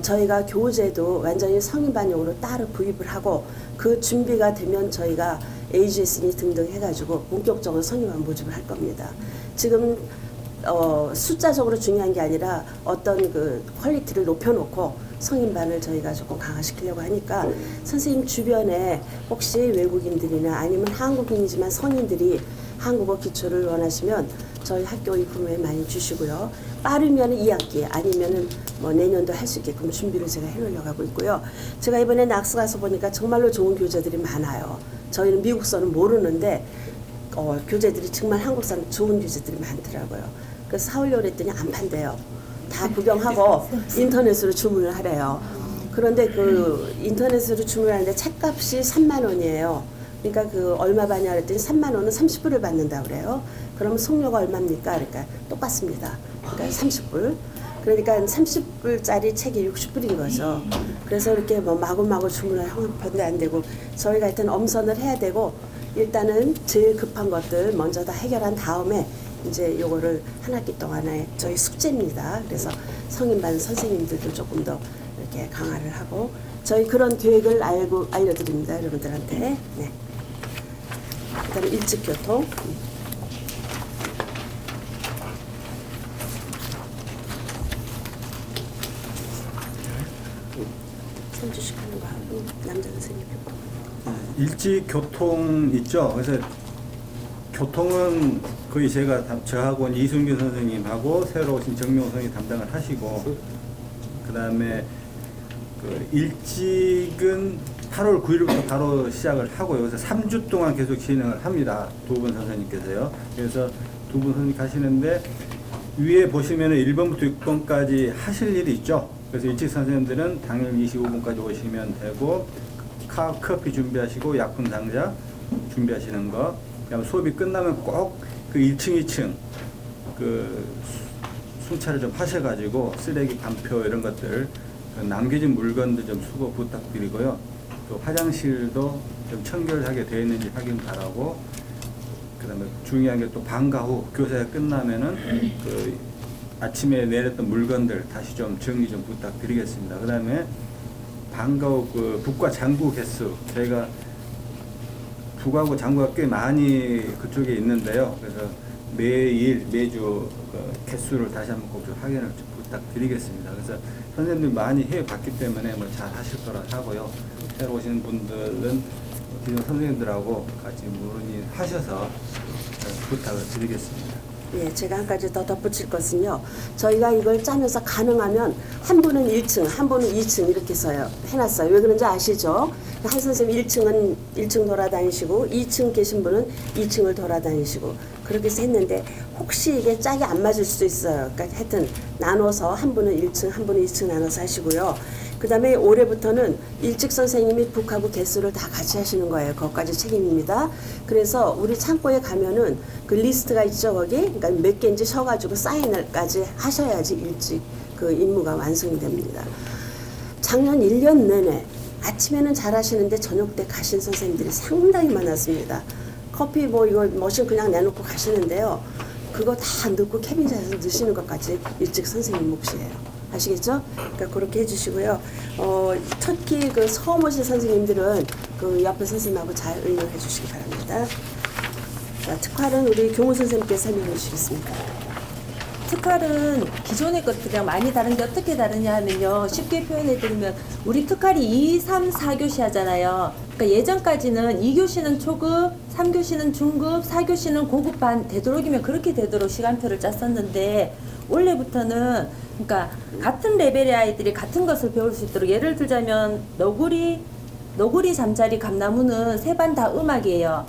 저희가 교재도 완전히 성인반용으로 따로 구입을 하고, 그 준비가 되면 저희가 AGS니 등등 해가지고 본격적으로 성인반 모집을 할 겁니다. 지금 숫자적으로 중요한 게 아니라 어떤 퀄리티를 높여놓고 성인반을 저희가 조금 강화시키려고 하니까, 선생님 주변에 혹시 외국인들이나 아니면 한국인이지만 성인들이 한국어 기초를 원하시면 저희 학교 입후에 많이 주시고요. 빠르면 2학기 아니면은 내년도 할 수 있게끔 준비를 제가 해놓으려고 하고 있고요. 제가 이번에 낙스 가서 보니까 정말로 좋은 교재들이 많아요. 저희는 미국서는 모르는데 교재들이 정말 한국산 좋은 교재들이 많더라고요. 그래서 사오려고 했더니 안 판대요. 다 구경하고 인터넷으로 주문을 하래요. 그런데 인터넷으로 주문하는데 책값이 3만 원이에요. 그러니까 얼마 받냐 그랬더니 3만 원은 30불을 받는다 그래요. 그러면 송료가 얼마입니까? 그러니까 똑같습니다. 그러니까 30불. 그러니까 30불짜리 책이 60불인 거죠. 그래서 이렇게 마구마구 주문을 형편도 안 되고, 저희가 하여튼 엄선을 해야 되고, 일단은 제일 급한 것들 먼저 다 해결한 다음에 이제 요거를 한 학기 동안에 저희 숙제입니다. 그래서 성인반 선생님들도 조금 더 이렇게 강화를 하고, 저희 그런 계획을 알려드립니다, 여러분들한테. 네. 그다음에 일찍교통. 선주식 하는 거 하고 남자 선생님 교통. 일찍 교통 있죠. 그래서 교통은 거의 저하고 이순규 선생님하고 새로 오신 정명호 선생님이 담당을 하시고, 그 다음에 일찍은 8월 9일부터 바로 시작을 하고요. 그래서 3주 동안 계속 진행을 합니다. 두 분 선생님께서요. 그래서 두 분 선생님 가시는데, 위에 보시면은 1번부터 6번까지 하실 일이 있죠. 그래서 일찍 선생님들은 당일 25분까지 오시면 되고, 커피 준비하시고 약품 상자 준비하시는 거. 그다음에 수업이 끝나면 꼭 그 1층, 2층 그 순찰을 좀 하셔가지고 쓰레기 반표 이런 것들 그 남겨진 물건들 좀 수거 부탁드리고요. 또 화장실도 좀 청결하게 되어 있는지 확인 바라고. 그다음에 중요한 게 또 방과 후 교사가 끝나면은 그 아침에 내렸던 물건들 다시 좀 정리 좀 부탁드리겠습니다. 그다음에 방과 후 그 북과 장구 개수 저희가 북하고 장구가 꽤 많이 그쪽에 있는데요. 그래서 매주 그 개수를 다시 한번 꼭 좀 확인을 좀 부탁드리겠습니다. 그래서 선생님들 많이 해봤기 때문에 뭐 잘 하실 거라 하고요. 새로 오시는 분들은 기존 선생님들하고 같이 문의하셔서 부탁을 드리겠습니다. 예, 제가 한 가지 더 덧붙일 것은요. 저희가 이걸 짜면서 가능하면 한 분은 1층, 한 분은 2층 이렇게 해놨어요. 왜 그런지 아시죠? 한 선생님 1층은 1층 돌아다니시고 2층 계신 분은 2층을 돌아다니시고 그렇게 해서 했는데 혹시 이게 짝이 안 맞을 수도 있어요. 그러니까 하여튼 나눠서 한 분은 1층, 한 분은 2층 나눠서 하시고요. 그 다음에 올해부터는 일찍 선생님이 북하고 개수를 다 같이 하시는 거예요. 그것까지 책임입니다. 그래서 우리 창고에 가면은 그 리스트가 있죠, 거기. 그러니까 몇 개인지 서가지고 사인을까지 하셔야지 일찍 그 임무가 완성이 됩니다. 작년 1년 내내 아침에는 잘 하시는데 저녁 때 가신 선생님들이 상당히 많았습니다. 커피 뭐 이거 머신 그냥 내놓고 가시는데요. 그거 다 넣고 캐비넷에서 넣으시는 것까지 일찍 선생님 몫이에요. 아시겠죠? 그러니까 그렇게 해주시고요. 특히 그 처음 오신 선생님들은 그 옆에 선생님하고 잘 의논해 주시기 바랍니다. 자, 특활은 우리 교무 선생님께서 설명해 주시겠습니다. 특활은 기존의 것들이랑 많이 다른데 어떻게 다르냐 하면요. 쉽게 표현해 드리면 우리 특활이 2, 3, 4교시 하잖아요. 그러니까 예전까지는 2교시는 초급, 3교시는 중급, 4교시는 고급반 되도록이면 그렇게 되도록 시간표를 짰었는데 올해부터는 그러니까 같은 레벨의 아이들이 같은 것을 배울 수 있도록 예를 들자면 너구리, 잠자리, 감나무는 세 반 다 음악이에요.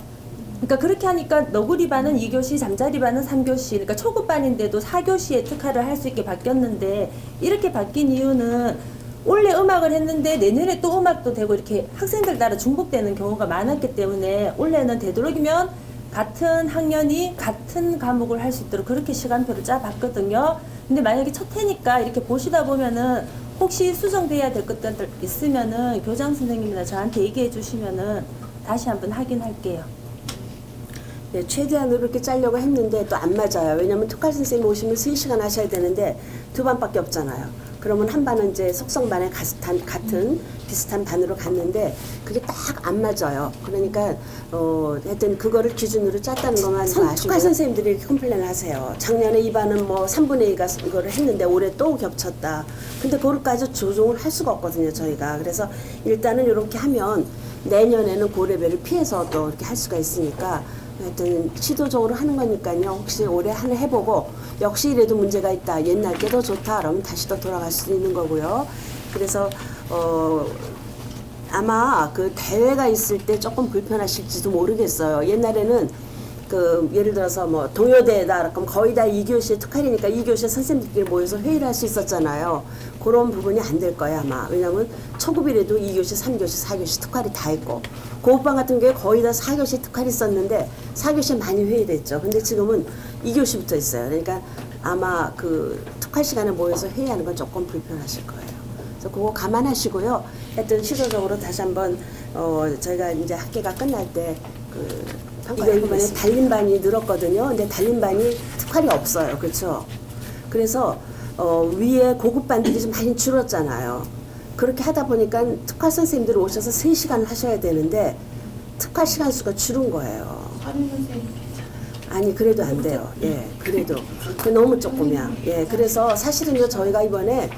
그러니까 그렇게 하니까 너구리 반은 2교시, 잠자리 반은 3교시, 그러니까 초급반인데도 4교시에 특화를 할 수 있게 바뀌었는데 이렇게 바뀐 이유는 원래 음악을 했는데 내년에 또 음악도 되고 이렇게 학생들 따라 중복되는 경우가 많았기 때문에 올해는 되도록이면 같은 학년이 같은 과목을 할 수 있도록 그렇게 시간표를 짜봤거든요. 근데 만약에 첫 해니까 이렇게 보시다 보면은 혹시 수정돼야 될 것들 있으면은 교장 선생님이나 저한테 얘기해 주시면은 다시 한번 확인할게요. 네, 최대한으로 이렇게 짜려고 했는데 또 안 맞아요. 왜냐면 특활 선생님 오시면 3시간 하셔야 되는데 2반밖에 없잖아요. 그러면 한 반은 이제 속성반에 같은 비슷한 반으로 갔는데 그게 딱 안 맞아요. 그러니까 하여튼 그거를 기준으로 짰다는 것만 아시고요. 특활 선생님들이 이렇게 컴플레인 하세요. 작년에 이 반은 뭐 3분의 2가 이거를 했는데 올해 또 겹쳤다. 근데 그것까지 조정을 할 수가 없거든요, 저희가. 그래서 일단은 이렇게 하면 내년에는 그 레벨을 피해서 또 이렇게 할 수가 있으니까 하여튼 시도적으로 하는 거니까요. 혹시 올해 하나 해보고 역시 이래도 문제가 있다. 옛날 게 더 좋다. 그러면 다시 또 돌아갈 수도 있는 거고요. 그래서 아마 그 대회가 있을 때 조금 불편하실지도 모르겠어요. 옛날에는 그 예를 들어서 뭐 동요대회다 그럼 거의 다 2교시에 특활이니까 2교시에 선생님들끼리 모여서 회의를 할 수 있었잖아요. 그런 부분이 안 될 거예요 아마. 왜냐하면 초급이라도 2교시, 3교시, 4교시 특활이 다 있고 고급반 같은 경우에 거의 다 4교시 특활이 있었는데 4교시에 많이 회의됐죠. 근데 지금은 2교시부터 있어요. 그러니까 아마 그 특활 시간에 모여서 회의하는 건 조금 불편하실 거예요. 그래서 그거 감안하시고요. 하여튼 시도적으로 다시 한번 저희가 이제 학기가 끝날 때 이번에 달림반이 늘었거든요. 근데 달림반이 특활이 없어요. 그렇죠? 그래서 위에 고급반들이 좀 많이 줄었잖아요. 그렇게 하다 보니까 특활 선생님들이 오셔서 3시간을 하셔야 되는데 특활 시간 수가 줄은 거예요. 아니 그래도 안 돼요. 예, 그래도 그 너무 조금이야. 예, 그래서 사실은요 저희가 이번에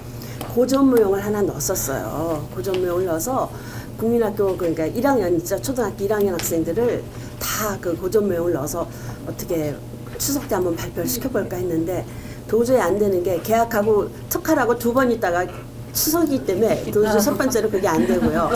고전무용을 하나 넣었었어요. 고전무용을 넣어서 국민학교 그러니까 1학년 있죠. 초등학교 1학년 학생들을 다 그 고전무용을 넣어서 어떻게 추석 때 한번 발표를 시켜볼까 했는데 도저히 안 되는 게 계약하고 특활하고 2번 있다가 추석이기 때문에 도저히 첫 번째로 그게 안 되고요.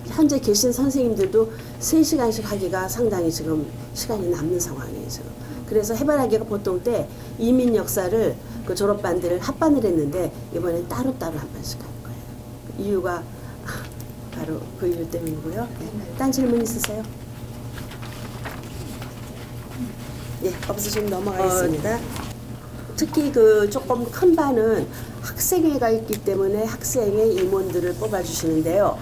현재 계신 선생님들도 3시간씩 하기가 상당히 지금 시간이 남는 상황이에요. 지금. 그래서 해바라기가 보통 때 이민 역사를 그 졸업반들을 합반을 했는데 이번엔 따로따로 한 반씩 할 거예요. 이유가 바로 그 이유 때문이고요. 네. 딴 질문 있으세요? 예, 없으시면 넘어가겠습니다. 특히 그 조금 큰 반은 학생회가 있기 때문에 학생회 임원들을 뽑아주시는데요.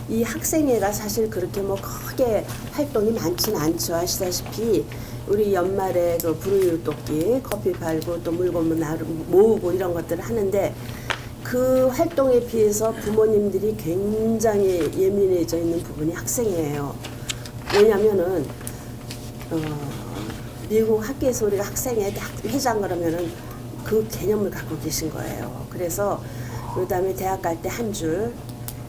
이 학생회가 사실 그렇게 뭐 크게 활동이 많지는 않죠. 아시다시피 우리 연말에 그 불우이웃돕기, 커피 팔고 또 물건 모으고 이런 것들을 하는데 그 활동에 비해서 부모님들이 굉장히 예민해져 있는 부분이 학생회예요. 왜냐면은 미국 학교에서 우리가 학생회 회장 그러면은 그 개념을 갖고 계신 거예요. 그래서 그다음에 대학 갈 때 한 줄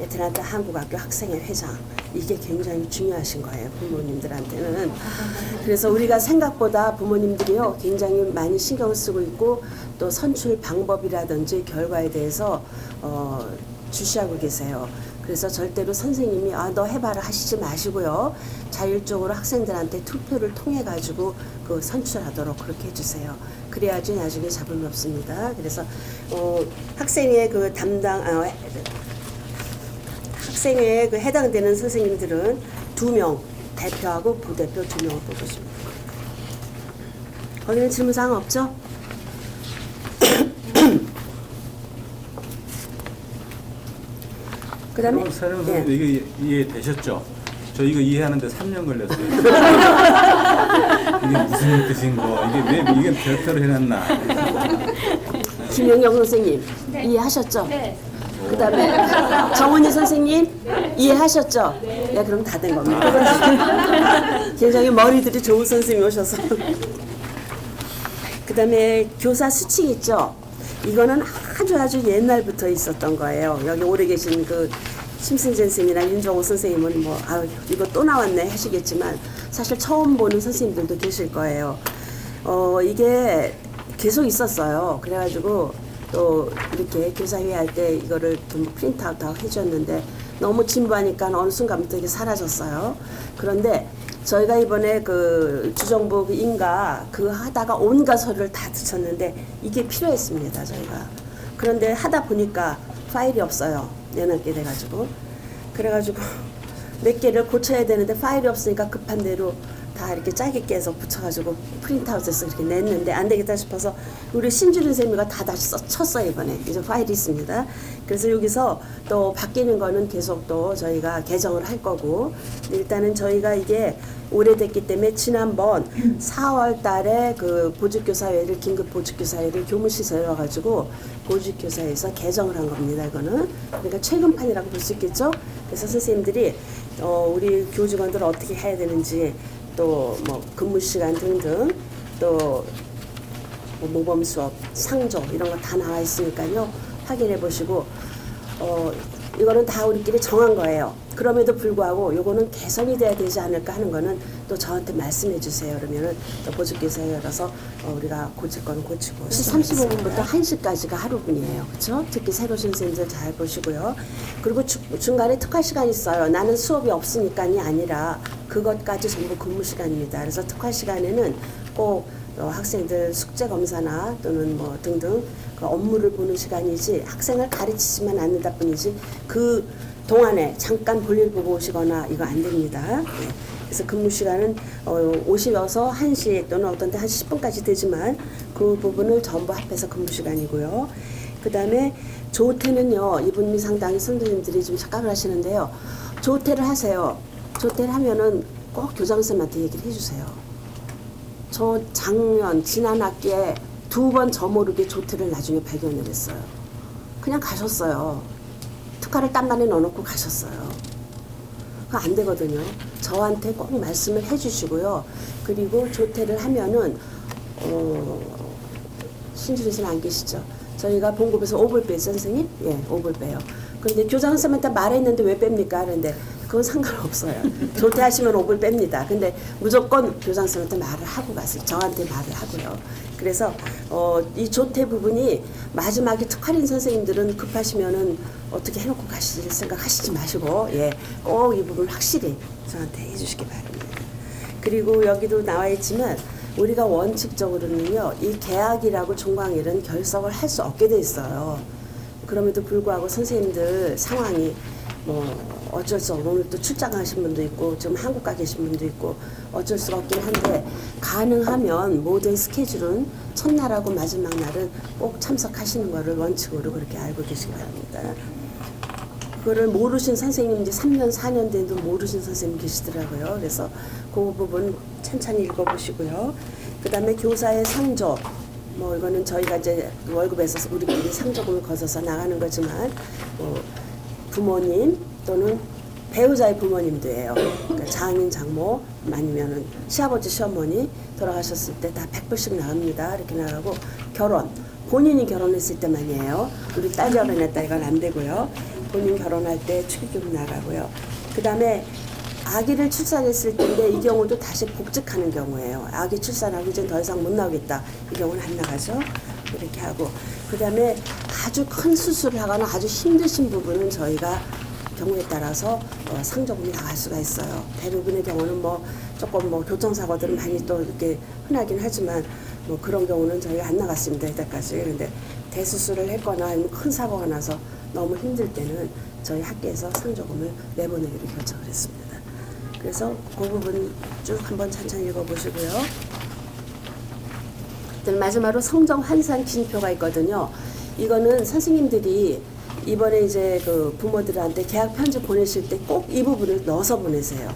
애틀랜타 한국학교 학생회 회장 이게 굉장히 중요하신 거예요. 부모님들한테는. 그래서 우리가 생각보다 부모님들이요 굉장히 많이 신경을 쓰고 있고 또 선출 방법이라든지 결과에 대해서 주시하고 계세요. 그래서 절대로 선생님이 너 해봐라 하시지 마시고요. 자율적으로 학생들한테 투표를 통해 가지고 그 선출하도록 그렇게 해주세요. 그래야지 나중에 잡음이 없습니다. 그래서 학생회 그 학생회에 그 해당되는 선생님들은 2명 대표하고 부대표 2명을 뽑으십니다. 거기는 질문사항 없죠? 그다음에 새로운 선생님 이게 이해되셨죠? 저 이거 이해하는데 3년 걸렸어요. 이게 무슨 뜻인 거? 이게 별표를 해놨나? 김영경 선생님 이해하셨죠? 네. 그다음에 정은희 선생님 이해하셨죠? 네, 그럼 다 된 겁니다. 굉장히 머리들이 좋은 선생님이 오셔서. 그다음에 교사 수칙 있죠? 이거는 아주 옛날부터 있었던 거예요. 여기 오래 계신 그 심승재 선생님이나 윤정호 선생님은 뭐 이거 또 나왔네 하시겠지만 사실 처음 보는 선생님들도 계실 거예요. 이게 계속 있었어요. 그래가지고 또 이렇게 교사회의 할 때 이거를 좀 프린트아웃하고 해줬는데 너무 진부하니까 어느 순간부터 이게 사라졌어요. 그런데 저희가 이번에 그 주정부 그 인가 그 하다가 온갖 서류를 다 붙였는데 이게 필요했습니다, 저희가. 그런데 하다 보니까 파일이 없어요. 내놓게 돼가지고. 그래가지고 몇 개를 고쳐야 되는데 파일이 없으니까 급한 대로 다 이렇게 짜게 깨서 붙여가지고 프린트아웃해서 이렇게 냈는데 안 되겠다 싶어서 우리 신주린 선생님과 다 다시 쳤어요. 이번에 이제 파일이 있습니다. 그래서 여기서 또 바뀌는 거는 계속 또 저희가 개정을 할 거고 일단은 저희가 이게 오래됐기 때문에 지난번 4월 달에 그 보직교사회를 긴급 보직교사회를 교무실에 열어가지고 보직교사회에서 개정을 한 겁니다. 이거는 그러니까 최근판이라고 볼 수 있겠죠. 그래서 선생님들이 우리 교직원들 어떻게 해야 되는지 또 뭐 근무 시간 등등 또 뭐 모범 수업, 상조 이런 거 다 나와 있으니까요. 확인해 보시고 이거는 다 우리끼리 정한 거예요. 그럼에도 불구하고 요거는 개선이 돼야 되지 않을까 하는 거는 또 저한테 말씀해 주세요. 그러면은 또 보직교사 열어서 우리가 고칠 건 고치고 35분부터 1시까지가 하루분이에요. 그렇죠? 특히 새로 오신 선생님들 잘 보시고요. 그리고 중간에 특화 시간이 있어요. 나는 수업이 없으니까이 아니라 그것까지 전부 근무 시간입니다. 그래서 특화 시간에는 꼭 학생들 숙제 검사나 또는 뭐 등등 그 업무를 보는 시간이지 학생을 가르치지만 않는다 뿐이지 그 동안에 잠깐 볼일 보고 오시거나 이거 안 됩니다. 네. 그래서 근무 시간은 오셔서 1시 또는 어떤 때 1시 10분까지 되지만 그 부분을 전부 합해서 근무 시간이고요. 그 다음에 조퇴는요. 이분이 상당히 선생님들이 좀 착각을 하시는데요. 조퇴를 하세요. 조퇴를 하면은 꼭 교장선생님한테 얘기를 해주세요. 저 지난 학기에 2번 저모르게 조퇴를 나중에 발견을 했어요. 그냥 가셨어요. 특화를 딴만에 넣어놓고 가셨어요. 그거 안 되거든요. 저한테 꼭 말씀을 해주시고요. 그리고 조퇴를 하면은 신주리 선생님 안 계시죠? 저희가 본급에서 5불 빼죠, 선생님? 예, 5불 빼요. 그런데 교장 선생님한테 말했는데 왜 뺍니까? 그런데 그건 상관없어요. 조퇴하시면 5불 뺍니다. 근데 무조건 교장 선생님한테 말을 하고 가세요. 저한테 말을 하고요. 그래서 이 조퇴 부분이 마지막에 특화인 선생님들은 급하시면은 어떻게 해놓고 가실 생각하시지 마시고 꼭 이 부분 확실히 저한테 해주시기 바랍니다. 그리고 여기도 나와 있지만 우리가 원칙적으로는요 이 계약이라고 종강일은 결석을 할 수 없게 돼 있어요. 그럼에도 불구하고 선생님들 상황이 뭐 어쩔 수 없고 오늘 또 출장 가신 분도 있고 지금 한국 가 계신 분도 있고 어쩔 수가 없긴 한데 가능하면 모든 스케줄은 첫날하고 마지막 날은 꼭 참석하시는 거를 원칙으로 그렇게 알고 계시기 바랍니다. 그거를 모르신 선생님 이제 3년 4년 된도 모르신 선생님 계시더라고요. 그래서 그 부분 천천히 읽어보시고요. 그 다음에 교사의 상조 뭐 이거는 저희가 이제 월급에서 우리끼리 상조금을 거둬서 나가는 거지만 부모님 또는 배우자의 부모님도예요. 그러니까 장인 장모 아니면은 시아버지 시어머니 돌아가셨을 때 다 100불씩 나갑니다. 이렇게 나가고 결혼 본인이 결혼했을 때만이에요. 우리 딸 결혼했다 이건 안 되고요. 본인 결혼할 때 축의금 나가고요. 그 다음에 아기를 출산했을 때인데 이 경우도 다시 복직하는 경우예요. 아기 출산하고 이제 더 이상 못 나오겠다. 이 경우는 안 나가죠. 이렇게 하고 그 다음에 아주 큰 수술을 하거나 아주 힘드신 부분은 저희가 경우에 따라서 상조금이 나갈 수가 있어요. 대부분의 경우는 뭐 조금 뭐 교통사고들은 많이 또 이렇게 흔하긴 하지만 뭐 그런 경우는 저희가 안 나갔습니다. 이때까지. 근데 대수술을 했거나 아니면 큰 사고가 나서 너무 힘들 때는 저희 학교에서 상조금을 내보내기로 결정을 했습니다. 그래서 그 부분 쭉 한번 천천히 읽어보시고요. 마지막으로 성적 환산 기준표가 있거든요. 이거는 선생님들이 이번에 이제 그 부모들한테 계약 편지 보내실 때 꼭 이 부분을 넣어서 보내세요.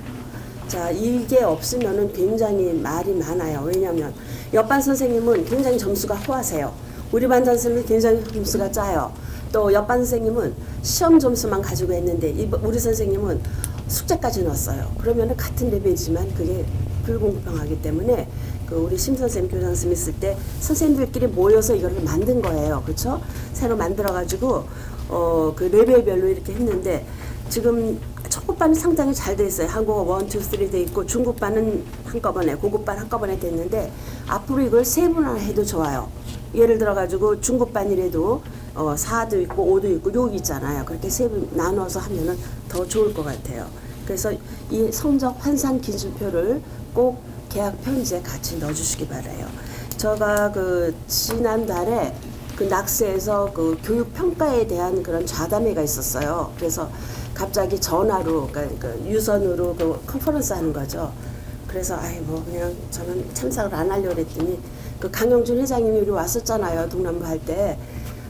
자, 이게 없으면은 굉장히 말이 많아요. 왜냐하면 옆반 선생님은 굉장히 점수가 호하세요. 우리 반 선생님은 굉장히 점수가 짜요. 또 옆반 선생님은 시험 점수만 가지고 했는데 우리 선생님은 숙제까지 넣었어요. 그러면은 같은 레벨이지만 그게 불공평하기 때문에 그 우리 심 선생님, 교장 선생님 있을 때 선생님들끼리 모여서 이거를 만든 거예요. 그렇죠? 새로 만들어 가지고 그 레벨별로 이렇게 했는데 지금 초급반은 상당히 잘 돼 있어요. 한국어 1, 2, 3 돼 있고 중급반은 한꺼번에, 고급반 한꺼번에 됐는데 앞으로 이걸 세분화 해도 좋아요. 예를 들어 가지고 중급반이라도 4도 있고 5도 있고 6 있잖아요. 그렇게 세분 나눠서 하면은 더 좋을 것 같아요. 그래서 이 성적 환산 기준표를 꼭 계약 편지에 같이 넣어주시기 바라요. 제가 그 지난달에 그 낙스에서 그 교육 평가에 대한 그런 좌담회가 있었어요. 그래서 갑자기 전화로 그러니까 유선으로 그 컨퍼런스 하는 거죠. 그래서 뭐 그냥 저는 참석을 안 하려고 그랬더니 그 강영준 회장님이 우리 왔었잖아요. 동남부 할 때.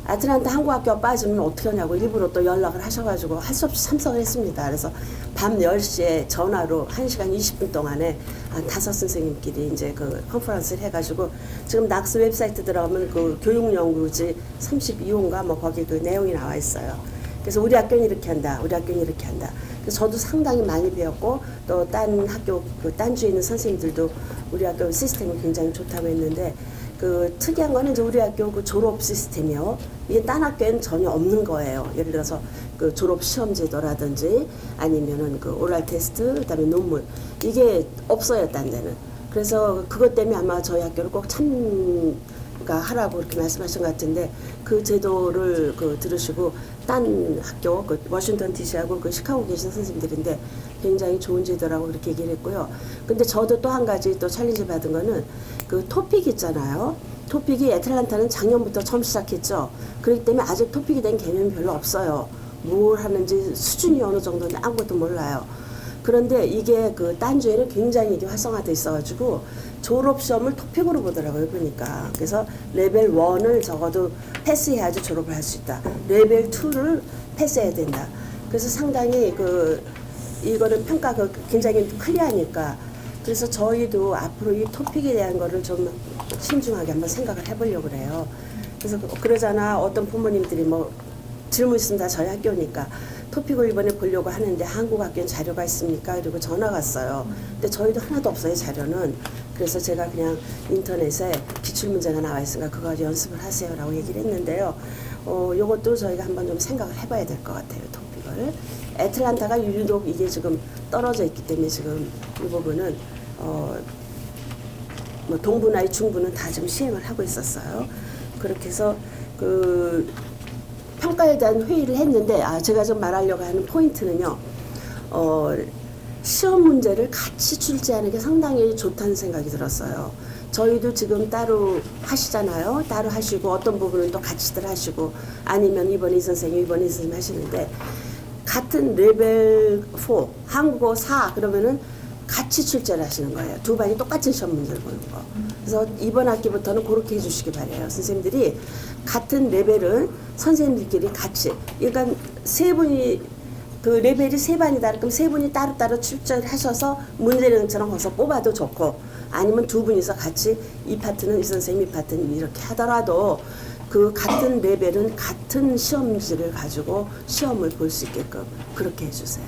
아틀란타 한국학교 빠지면 어떻게 하냐고 일부러 또 연락을 하셔가지고 할 수 없이 참석을 했습니다. 그래서 밤 10시에 전화로 1시간 20분 동안에 한 5 선생님끼리 이제 그 컨퍼런스를 해가지고 지금 낙스 웹사이트 들어가면 그 교육연구지 32호인가 뭐 거기 그 내용이 나와 있어요. 그래서 우리 학교는 이렇게 한다. 우리 학교는 이렇게 한다. 그래서 저도 상당히 많이 배웠고 또 딴 학교 그 딴 주에 있는 선생님들도 우리 학교 시스템이 굉장히 좋다고 했는데 그 특이한 거는 이제 우리 학교 그 졸업 시스템이요. 이게 딴 학교에는 전혀 없는 거예요. 예를 들어서 그 졸업 시험 제도라든지 아니면은 그 오랄 테스트, 그다음에 논문 이게 없어요, 딴 데는. 그래서 그것 때문에 아마 저희 학교를 꼭 참가하라고 이렇게 말씀하신 것 같은데 그 제도를 그 들으시고 딴 학교 그 워싱턴 DC하고 그 시카고 계신 선생님들인데 굉장히 좋은 제도라고 그렇게 얘기를 했고요. 근데 저도 또 한 가지 또 챌린지 받은 거는 그 토픽 있잖아요. 토픽이 애틀란타는 작년부터 처음 시작했죠. 그렇기 때문에 아직 토픽에 대한 개념이 별로 없어요. 뭘 하는지 수준이 어느 정도인지 아무것도 몰라요. 그런데 이게 그 딴 주에는 굉장히 이게 활성화돼 있어가지고 졸업 시험을 토픽으로 보더라고요. 보니까 그래서 레벨 1을 적어도 패스해야지 졸업을 할 수 있다. 레벨 2를 패스해야 된다. 그래서 상당히 그 이거는 평가가 굉장히 클리어하니까 그래서 저희도 앞으로 이 토픽에 대한 거를 좀 신중하게 한번 생각을 해보려고 그래요. 그래서 그러잖아 어떤 부모님들이 뭐 질문 있습니다. 저희 학교니까 토픽을 이번에 보려고 하는데 한국 학교는 자료가 있습니까? 그리고 전화가 왔어요. 근데 저희도 하나도 없어요, 자료는. 그래서 제가 그냥 인터넷에 기출문제가 나와 있으니까 그거 연습을 하세요라고 얘기를 했는데요. 요것도 저희가 한번 좀 생각을 해봐야 될 것 같아요, 토픽을. 애틀란타가 유독 이게 지금 떨어져 있기 때문에 지금 이 부분은 뭐 동부나 중부는 다 지금 시행을 하고 있었어요. 그렇게 해서 그 평가에 대한 회의를 했는데 제가 좀 말하려고 하는 포인트는요. 시험 문제를 같이 출제하는 게 상당히 좋다는 생각이 들었어요. 저희도 지금 따로 하시잖아요. 따로 하시고 어떤 부분은 또 같이들 하시고 아니면 이번에 이 선생님 하시는데 같은 레벨 4, 한국어 4 그러면은 같이 출제를 하시는 거예요. 두 반이 똑같은 시험 문제를 보는 거. 그래서 이번 학기부터는 그렇게 해주시기 바래요. 선생님들이 같은 레벨은 선생님들끼리 같이, 그러니까 세 분이 그 레벨이 세 반이다. 그럼 세 분이 따로따로 출제를 하셔서 문제량처럼 거기서 뽑아도 좋고, 아니면 두 분이서 같이 이 파트는 이 선생님, 이 파트는 이렇게 하더라도 그 같은 레벨은 같은 시험지를 가지고 시험을 볼 수 있게끔 그렇게 해주세요.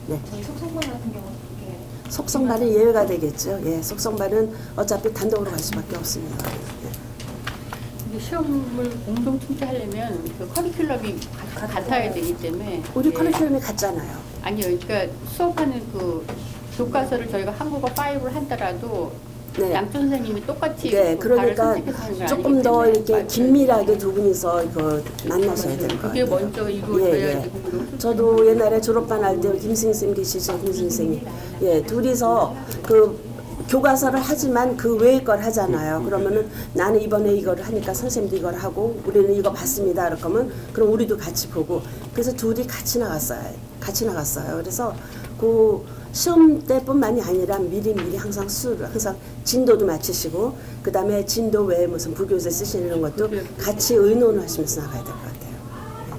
네. 저희 속성반 같은 경우는 그렇게 속성반은 예외가 되겠죠. 예, 속성반은 어차피 단독으로 갈 수밖에 없습니다. 예. 근데 시험을 공동 출제하려면 그 커리큘럼이 같아야 되기 때문에 우리 예. 커리큘럼이 같잖아요. 아니요, 그러니까 수업하는 그 교과서를 저희가 한국어 5를 하더라도 네. 양쪽 선생님이 똑같이 네, 그 발을 그러니까 선택해서 하는 건 조금 아니기 더 때문에 이렇게 맞아요. 긴밀하게 두 분이서 이거 만나셔야 될 것 그게 같아요. 먼저 이루어져야지. 공동 저도 옛날에 졸업반 할 때 김승희 쌤 계시죠, 김승희 쌤이. 예, 둘이서 그 교과서를 하지만 그 외의 걸 하잖아요. 그러면은 나는 이번에 이거를 하니까 선생님도 이걸 하고 우리는 이거 봤습니다. 이렇게 하면 그럼 우리도 같이 보고 그래서 둘이 같이 나갔어요. 그래서 그 시험 때뿐만이 아니라 미리 항상 항상 진도도 맞추시고 그 다음에 진도 외에 무슨 부교재 쓰시는 것도 같이 의논을 하시면서 나가야 될 것 같아요. 네.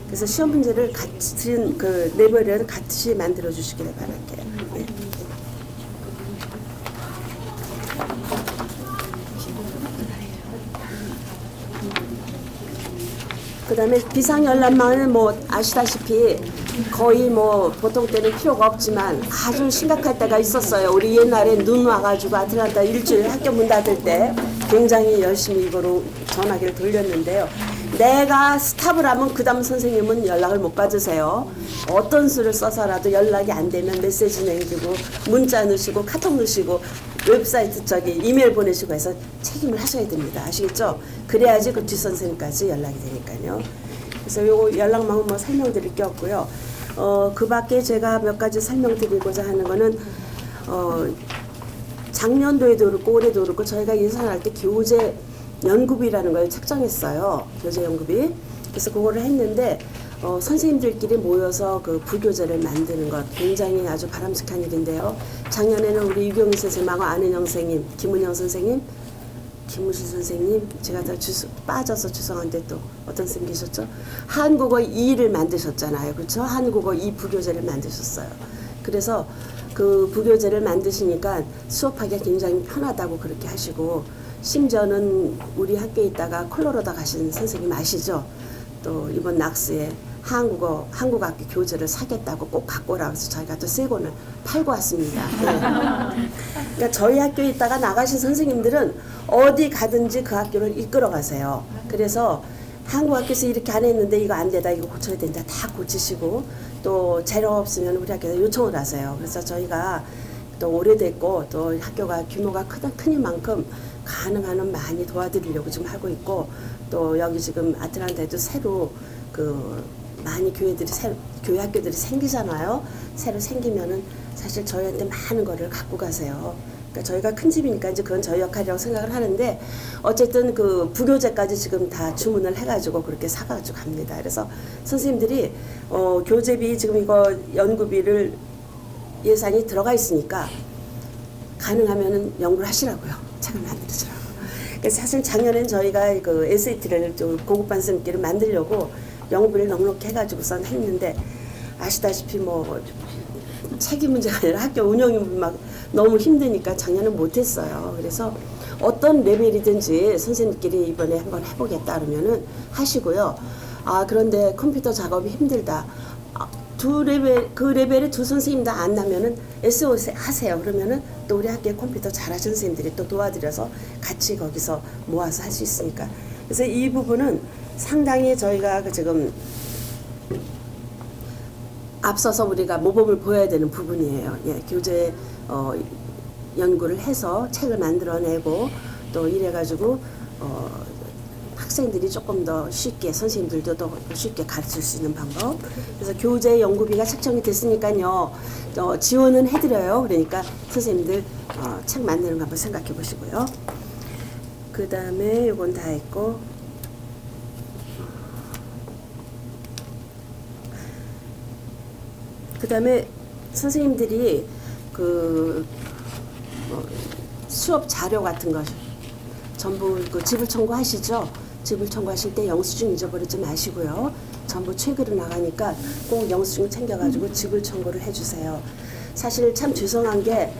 그래서 시험 문제를 같은 그 레벨을 같이 만들어 주시기를 바랄게요. 네. 그 다음에 비상열람망은 뭐 아시다시피 거의 뭐 보통 때는 필요가 없지만 아주 심각할 때가 있었어요. 우리 옛날에 눈 와가지고 아틀란타 일주일 학교 문 닫을 때 굉장히 열심히 이거로 전화기를 돌렸는데요. 내가 스탑을 하면 그 다음 선생님은 연락을 못 받으세요. 어떤 수를 써서라도 연락이 안 되면 메시지 남기고 문자 넣으시고 카톡 넣으시고 웹사이트 이메일 보내시고 해서 책임을 하셔야 됩니다. 아시겠죠? 그래야지 그 뒷선생님까지 연락이 되니까요. 그래서 요거 연락망은 뭐 설명드릴 게 없고요. 그 밖에 제가 몇 가지 설명드리고자 하는 거는 작년도에도 그렇고 올해도 그렇고 저희가 예산할 때 교재 연구비라는 걸 책정했어요. 교재 연구비. 그래서 그거를 했는데 선생님들끼리 모여서 그 부교재를 만드는 것 굉장히 아주 바람직한 일인데요. 작년에는 우리 유경희 선생님하고 안은영 선생님, 김은영 선생님, 김우신 선생님, 제가 다 빠져서 죄송한데 또 어떤 선생님 계셨죠? 한국어 2를 만드셨잖아요. 그렇죠? 한국어 2 부교재를 만드셨어요. 그래서 그 부교재를 만드시니까 수업하기가 굉장히 편하다고 그렇게 하시고 심지어는 우리 학교에 있다가 콜로라도 가신 선생님 아시죠? 또 이번 낙스에 한국학교 교재를 사겠다고 꼭 갖고 오라고 해서 저희가 또 세 권을 팔고 왔습니다. 네. 그러니까 저희 학교에 있다가 나가신 선생님들은 어디 가든지 그 학교를 이끌어 가세요. 그래서 한국학교에서 이렇게 안 했는데 이거 안 되다, 이거 고쳐야 된다 다 고치시고 또 재료 없으면 우리 학교에 요청을 하세요. 그래서 저희가 또 오래됐고 또 학교가 규모가 크니만큼 가능한 한 많이 도와드리려고 지금 하고 있고 또 여기 지금 아틀란타에도 새로 그 많이 교회 학교들이 생기잖아요. 새로 생기면은 사실 저희한테 많은 거를 갖고 가세요. 그러니까 저희가 큰 집이니까 이제 그건 저희 역할이라고 생각을 하는데 어쨌든 그 부교재까지 지금 다 주문을 해가지고 그렇게 사가지고 갑니다. 그래서 선생님들이 교재비 지금 이거 연구비를 예산이 들어가 있으니까 가능하면은 연구를 하시라고요. 책을 만들으시라고. 그래서 사실 작년엔 저희가 그 SAT를 좀 고급반 선생님끼리 만들려고 연구비를 넉넉히 해가지고선 했는데 아시다시피 뭐 책임 문제가 아니라 학교 운영이 막 너무 힘드니까 작년은 못했어요. 그래서 어떤 레벨이든지 선생님끼리 이번에 한번 해보겠다 그러면은 하시고요. 아 그런데 컴퓨터 작업이 힘들다. 그 레벨에 두 선생님 다 안 나면은 SOS 하세요. 그러면은 또 우리 학교에 컴퓨터 잘하시는 선생님들이 또 도와드려서 같이 거기서 모아서 할 수 있으니까. 그래서 이 부분은 상당히 저희가 지금 앞서서 우리가 모범을 보여야 되는 부분이에요. 예, 교재 연구를 해서 책을 만들어내고 또 이래가지고 학생들이 조금 더 쉽게 선생님들도 더 쉽게 가르칠 수 있는 방법. 그래서 교재 연구비가 책정이 됐으니까요. 지원은 해드려요. 그러니까 선생님들 책 만드는 거 한번 생각해 보시고요. 그 다음에 이건 다 했고 그다음에 선생님들이 그 수업 자료 같은 거 전부 그 지불 청구하시죠? 지불 청구하실 때 영수증 잊어버리지 마시고요. 전부 책으로 나가니까 꼭 영수증 챙겨가지고 지불 청구를 해주세요. 사실 참 죄송한 게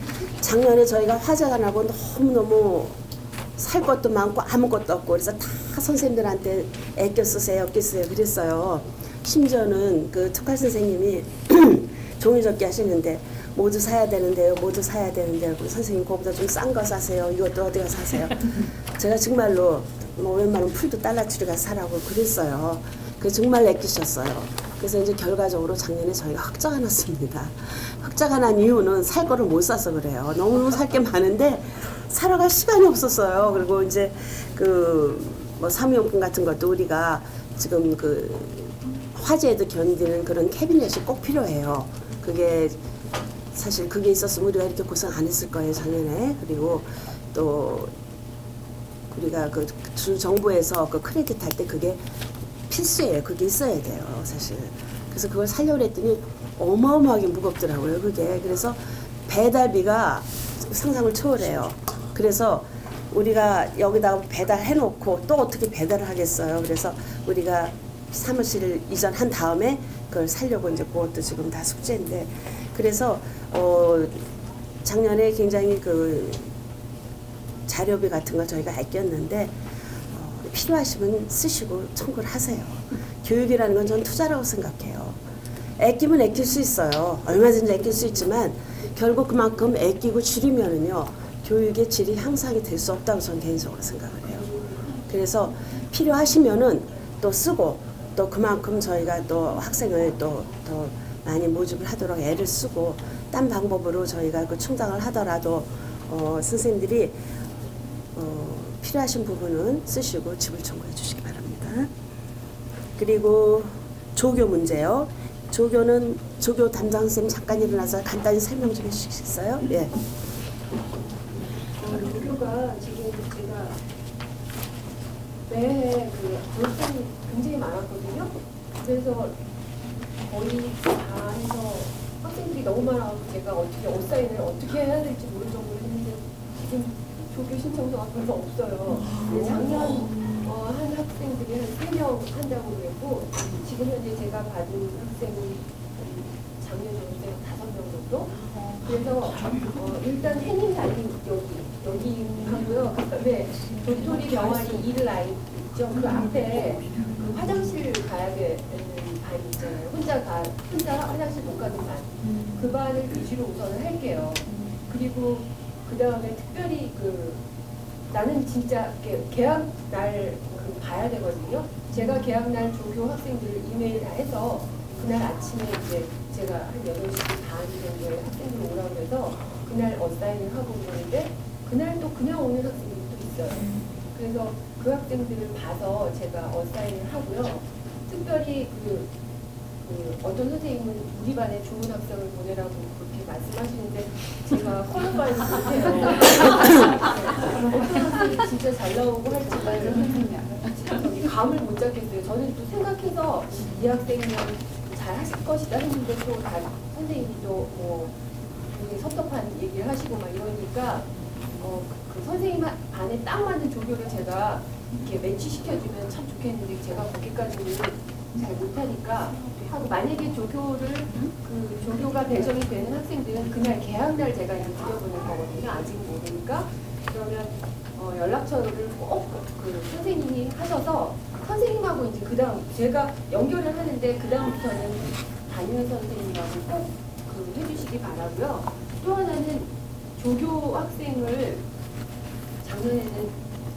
작년에 저희가 화재가 나고 너무너무 살 것도 많고 아무것도 없고 그래서 다 선생님들한테 애껴 쓰세요, 애껴 쓰세요 그랬어요. 심지어는 그 특활 선생님이 종이접기 하시는데 모두 사야 되는데요, 모두 사야 되는데요. 선생님 그거보다 좀 싼 거 사세요. 이것도 어디 가서 사세요. 제가 정말로 뭐 웬만하면 풀도 달라치리 가서 사라고 그랬어요. 그래서 정말 애끼셨어요. 그래서 이제 결과적으로 작년에 저희가 흑자가 났습니다. 흑자가 난 이유는 살 거를 못 사서 그래요. 너무너무 살 게 많은데 사러 갈 시간이 없었어요. 그리고 이제 그 뭐 사무용품 같은 것도 우리가 지금 그 화재에도 견디는 그런 캐비넷이 꼭 필요해요. 그게 사실 그게 있었으면 우리가 이렇게 고생 안 했을 거예요, 작년에. 그리고 또 우리가 그 주 정부에서 그 크레딧 할 때 그게 필수예요. 그게 있어야 돼요, 사실. 그래서 그걸 살려고 했더니 어마어마하게 무겁더라고요, 그게. 그래서 배달비가 상상을 초월해요. 그래서 우리가 여기다가 배달해놓고 또 어떻게 배달을 하겠어요. 그래서 우리가 사무실을 이전한 다음에 그걸 살려고 이제 그것도 지금 다 숙제인데. 그래서 작년에 굉장히 그 자료비 같은 거 저희가 아꼈는데 필요하시면 쓰시고 청구를 하세요. 교육이라는 건 전 투자라고 생각해요. 아끼면 아낄 수 있어요. 얼마든지 아낄 수 있지만 결국 그만큼 아끼고 줄이면은요 교육의 질이 향상이 될 수 없다고 저는 개인적으로 생각을 해요. 그래서 필요하시면은 또 쓰고 또 그만큼 저희가 또 학생을 또 더 많이 모집을 하도록 애를 쓰고 딴 방법으로 저희가 그 충당을 하더라도 선생님들이 필요하신 부분은 쓰시고 지불 청구해 주시기 바랍니다. 그리고 조교 문제요. 조교는 조교 담당 선생님 잠깐 일어나서 간단히 설명 좀 해주시겠어요? 예. 조교가 지금 제가 매해 그 졸업생이 굉장히 많았거든요. 그래서 거의 다 해서 학생들이 너무 많아서 제가 어떻게 옷사인을 어떻게 해야 될지 모를 정도로 했는데 지금 조교 신청서가 별로 없어요. 작년 한 학생들이 한 3명 한다고 그랬고 지금 현재 제가 받은 학생이 작년 졸업생 5명 정도? 그래서 일단 해님 달님 여기 하고요. 그다음에 도토리 병아리 이를 아이 있죠. 그 앞에 그 화장실 가야 되는 반 있잖아요. 혼자 화장실 못 가는 반. 그 반을 위주로 우선은 할게요. 그리고 그 다음에 특별히 나는 진짜 개학 날 봐야 되거든요. 제가 개학 날 조교 학생들 이메일 다 해서 그날 아침에 이제 제가 한 8시 반 정도에 학생들 오라고 해서 그날 어사인을 하고 그러는데 그날 또 그냥 오는 학생들이 또 있어요. 그래서 그 학생들을 봐서 제가 어사인을 하고요. 특별히 어떤 선생님은 우리 반에 좋은 학생을 보내라고 그렇게 말씀하시는데 제가 컬러반을 못해요. 어떤 학생이 진짜 잘 나오고 할지만 감을 못 잡겠어요. 저는 또 생각해서 이 학생이면 잘 하실 것이다 했는데 또 선생님이 또 뭐 되게 섭섭한 얘기를 하시고 막 이러니까 그 선생님 반에 딱 맞는 조교를 제가 이렇게 매치시켜주면 참 좋겠는데 제가 거기까지는 잘 못하니까 하고 만약에 조교가 배정이 되는 학생들은 그날 개학날 제가 이제 드려보낼 거거든요. 아직 모르니까 그러면 연락처를 꼭 그 선생님이 하셔서 선생님하고 이제 그 다음 제가 연결을 하는데 그 다음부터는 담임 선생님하고 꼭 해주시기 바라고요. 또 하나는 조교 학생을 작년에는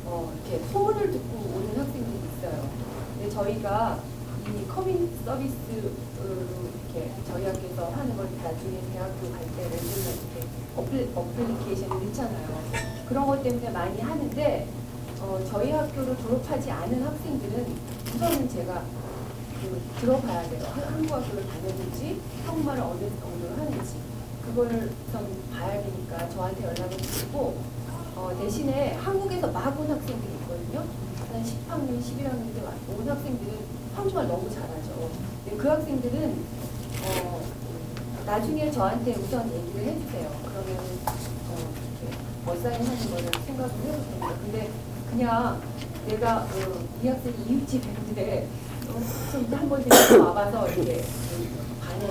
이렇게 소문을 듣고 오는 학생들이 있어요. 근데 저희가 이 커뮤니티 서비스로 이렇게 저희 학교에서 하는 걸 나중에 대학교 갈 때 이렇게 어플리케이션을 넣잖아요. 그런 것 때문에 많이 하는데 저희 학교를 졸업하지 않은 학생들은 우선은 제가 들어봐야 돼요. 한국 학교를 다녔는지 한국말을 어느 정도로 하는지 그거를 우선 봐야 되니까 저한테 연락을 주시고 대신에 한국에서 막 온 학생들이 있거든요. 한 10학년, 11학년 때 온 학생들은 한국말 너무 잘하죠. 근데 그 학생들은 나중에 저한테 우선 얘기를 해주세요. 그러면 이렇게 어사인하는 거를 생각을 해볼 겁니다. 근데 그냥 내가 이 학생이 이웃집 밴드에 한번 와봐서 이렇게 반에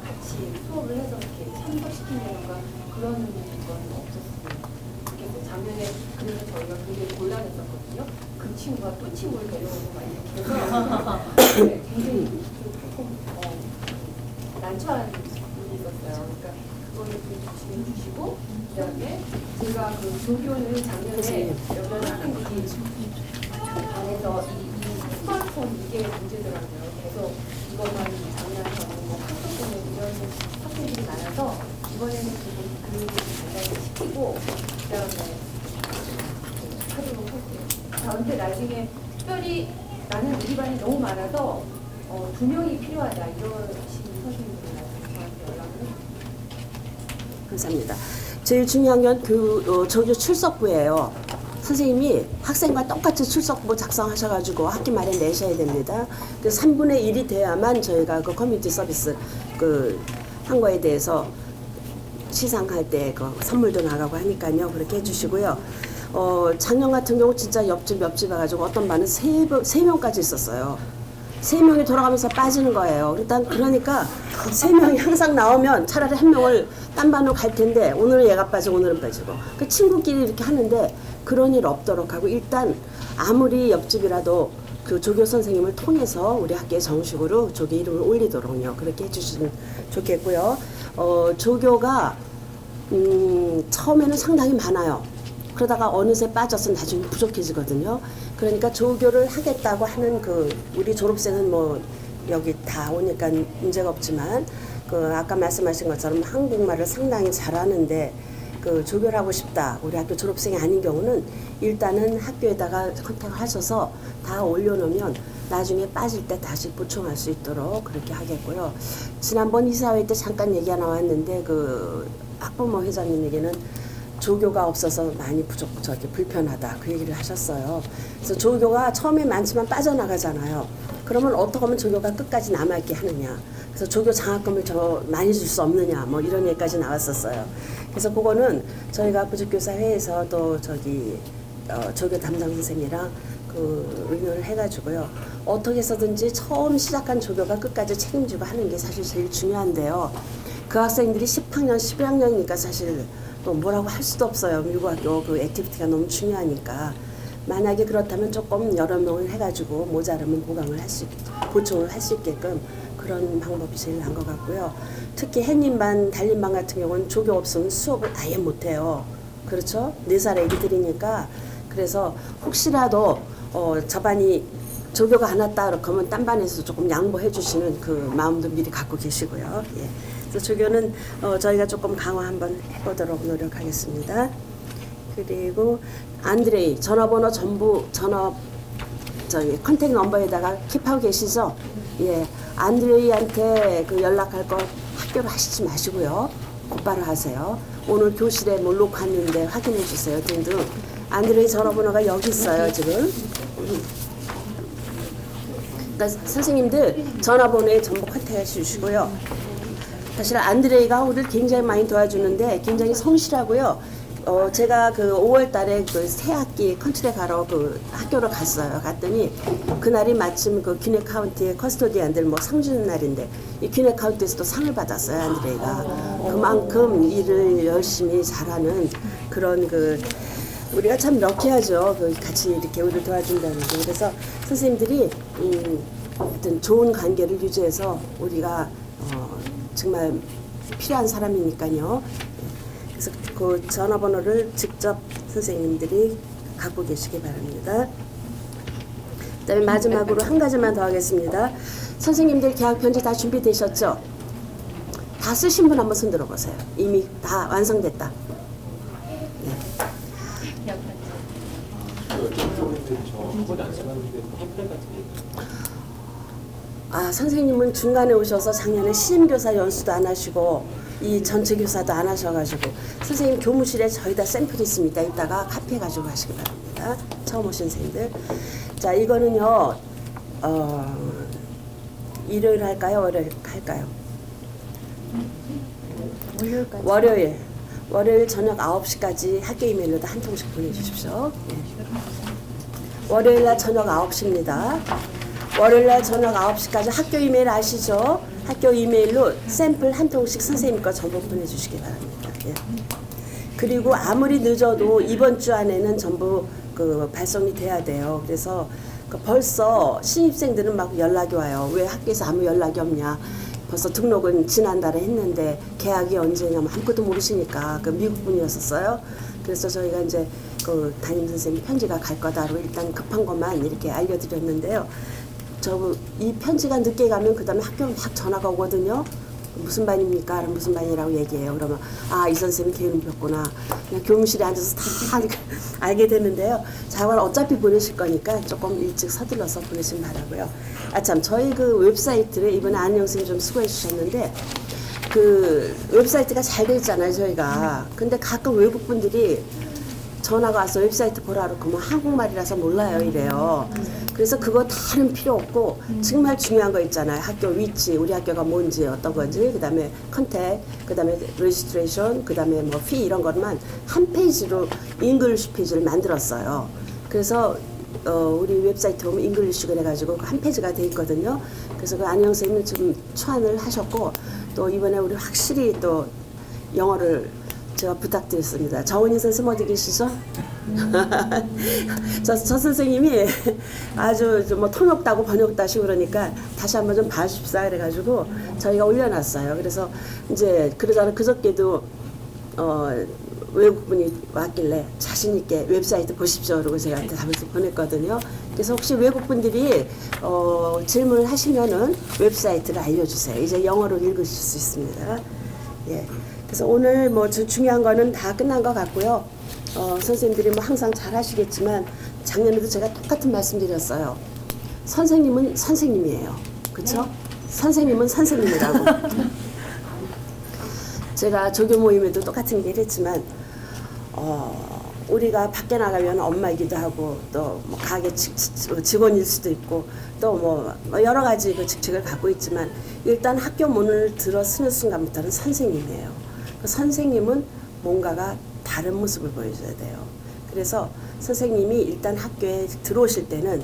같이 수업을 해서 이렇게 참석시키는가 그런 건 없었어요. 그래서 작년에 그래서 저희가 굉장히 곤란했었거든요. 그 친구가 또 친구를 데려오고 막 이렇게 해서 네, 굉장히 조금 난처한 부분이 있었어요. 그러니까 그거를 좀 주시고 그다음에 제가 그 조교는 작년에 몇몇 학생들이 안에서 이 스마트폰 이게 문제더라고요. 그래서 이것만 장난하고 뭐 학교 때문에 이런 학생들이 많아서 이번에는 그 간단히 시키고 그다음에 하도록 할게요. 근데 나중에 특별히 나는 우리 반이 너무 많아서 2명이 필요하다 이러신 선생님들이 저한테 연락을 해주세요. 감사합니다. 제일 중요한 건 조교 출석부예요. 선생님이 학생과 똑같이 출석부 작성하셔가지고 학기 말에 내셔야 됩니다. 그 3분의 1이 돼야만 저희가 그 커뮤니티 서비스 한 거에 대해서 시상할 때 그 선물도 나가고 하니까요. 그렇게 해주시고요. 작년 같은 경우 진짜 옆집 해가지고 어떤 반은 3명까지 있었어요. 3명이 돌아가면서 빠지는 거예요. 일단 그러니까 3명이 항상 나오면 차라리 1명을 딴 반으로 갈 텐데 오늘은 얘가 빠지고 오늘은 빠지고 그 친구끼리 이렇게 하는데 그런 일 없도록 하고 일단 아무리 옆집이라도 그 조교 선생님을 통해서 우리 학교에 정식으로 조교 이름을 올리도록요. 그렇게 해주시면 좋겠고요. 조교가 처음에는 상당히 많아요. 그러다가 어느새 빠져서 나중에 부족해지거든요. 그러니까 조교를 하겠다고 하는 우리 졸업생은 뭐 여기 다 오니까 문제가 없지만 아까 말씀하신 것처럼 한국말을 상당히 잘하는데 조교를 하고 싶다. 우리 학교 졸업생이 아닌 경우는 일단은 학교에다가 컨택을 하셔서 다 올려놓으면 나중에 빠질 때 다시 보충할 수 있도록 그렇게 하겠고요. 지난번 이사회 때 잠깐 얘기가 나왔는데 학부모 회장님에게는 조교가 없어서 많이 불편하다 그 얘기를 하셨어요. 그래서 조교가 처음에 많지만 빠져나가잖아요. 그러면 어떻게 하면 조교가 끝까지 남아있게 하느냐. 그래서 조교 장학금을 많이 줄 수 없느냐 뭐 이런 얘기까지 나왔었어요. 그래서 그거는 저희가 부족교사회에서 또 조교 담당 선생이랑 의논을 해가지고요. 어떻게 해서든지 처음 시작한 조교가 끝까지 책임지고 하는 게 사실 제일 중요한데요. 그 학생들이 10학년, 11학년이니까 사실 또 뭐라고 할 수도 없어요. 미국 학교 액티비티가 너무 중요하니까. 만약에 그렇다면 조금 여러 명을 해가지고 모자르면 보충을 할 수 있게끔 그런 방법이 제일 나은 것 같고요. 특히 햇님반, 달림반 같은 경우는 조교 없으면 수업을 아예 못해요. 그렇죠? 4살 애기들이니까. 그래서 혹시라도 저 반이 조교가 안 왔다 그러면 딴 반에서 조금 양보해 주시는 그 마음도 미리 갖고 계시고요. 예. 그래서 조교는 저희가 조금 강화 한번 해보도록 노력하겠습니다. 그리고 안드레이 전화번호 전부 컨택 넘버에다가 킵하고 계시죠? 예, 안드레이한테 연락할 거 학교로 하시지 마시고요. 곧바로 하세요. 오늘 교실에 뭐 녹화했는데 확인해 주세요 등등. 안드레이 전화번호가 여기 있어요 지금. 그러니까 선생님들 전화번호에 전부 컨택해 주시고요. 사실 안드레이가 우리를 굉장히 많이 도와주는데 굉장히 성실하고요. 제가 5월 달에 새 학기 컨트리 가러 학교로 갔어요. 갔더니 그날이 마침 귀네 카운티의 커스토디안들 상 주는 날인데 이 귀네 카운티에서도 상을 받았어요. 안드레이가. 그만큼 일을 열심히 잘하는 그런 우리가 참 럭키하죠. 같이 이렇게 우리를 도와준다는 게. 그래서 선생님들이 어떤 좋은 관계를 유지해서 우리가 정말 필요한 사람이니까요. 그래서 그 전화번호를 직접 선생님들이 갖고 계시기 바랍니다. 그다음에 마지막으로 한 가지만 더 하겠습니다. 선생님들 계약 편지 다 준비되셨죠? 다 쓰신 분 한번 손 들어보세요. 이미 다 완성됐다. 네. 선생님은 중간에 오셔서 작년에 시임교사 연수도 안 하시고 이 전체 교사도 안 하셔가지고 선생님 교무실에 저희 다 샘플이 있습니다. 이따가 카피해 가지고 가시기 바랍니다. 처음 오신 선생님들. 자, 이거는요 일요일 할까요? 월요일 할까요? 월요일까지. 월요일 저녁 9시까지 학교 이메일로도 한 통씩 보내주십시오. 예. 월요일날 저녁 9시입니다. 월요일날 저녁 9시까지 학교 이메일 아시죠? 학교 이메일로 샘플 한 통씩 선생님 거 전부 보내주시기 바랍니다. 예. 그리고 아무리 늦어도 이번 주 안에는 전부 그 발송이 돼야 돼요. 그래서 벌써 신입생들은 막 연락이 와요. 왜 학교에서 아무 연락이 없냐? 벌써 등록은 지난달에 했는데 계약이 언제냐면 아무것도 모르시니까 그 미국 분이었었어요. 그래서 저희가 이제 그 담임 선생님 편지가 갈 거다로 일단 급한 것만 이렇게 알려드렸는데요. 이 편지가 늦게 가면 그 다음에 학교 막 전화가 오거든요. 무슨 반입니까? 무슨 반이라고 얘기해요. 그러면 아, 이 선생님 개는 폈구나. 그냥 교무실에 앉아서 다 알게 되는데요. 자관 어차피 보내실 거니까 조금 일찍 서둘러서 보내시면 바라고요. 아 참, 저희 그 웹사이트를 이번에 안녕 선생님 좀 수고해 주셨는데 그 웹사이트가 잘 돼 있잖아요, 저희가. 근데 가끔 외국 분들이 전화가 와서 웹사이트 보라고 그러면 한국말이라서 몰라요 이래요. 그래서 그거 다는 필요 없고 정말 중요한 거 있잖아요. 학교 위치, 우리 학교가 뭔지 어떤 건지, 그 다음에 컨택, 그 다음에 레지스트레이션, 그 다음에 뭐 피 이런 것만 한 페이지로 잉글리시 페이지를 만들었어요. 그래서 우리 웹사이트 보면 잉글리시 그래가지고 한 페이지가 돼 있거든요. 그래서 그 안녕 선생님은 좀 초안을 하셨고 또 이번에 우리 확실히 또 영어를 제가 부탁드렸습니다. 정은희 선생님 어디 계시죠? 저 선생님이 아주 뭐 통역도 하고 번역도 하시고 그러니까 다시 한번 좀 봐주십사 그래가지고 저희가 올려놨어요. 그래서 이제 그러잖아 그저께도 외국분이 왔길래 자신있게 웹사이트 보십시오 그러고 제가 답을 보냈거든요. 그래서 혹시 외국분들이 질문을 하시면은 웹사이트를 알려주세요. 이제 영어로 읽으실 수 있습니다. 예. 그래서 오늘 뭐 중요한 거는 다 끝난 것 같고요. 선생님들이 뭐 항상 잘 하시겠지만 작년에도 제가 똑같은 말씀 드렸어요. 선생님은 선생님이에요. 그렇죠? 선생님은 선생님이라고. 제가 조교 모임에도 똑같은 얘기를 했지만 우리가 밖에 나가면 엄마이기도 하고 또 뭐 가게 직원일 수도 있고 또 뭐 여러 가지 그 직책을 갖고 있지만 일단 학교 문을 들어서는 순간부터는 선생님이에요. 그 선생님은 뭔가가 다른 모습을 보여줘야 돼요. 그래서 선생님이 일단 학교에 들어오실 때는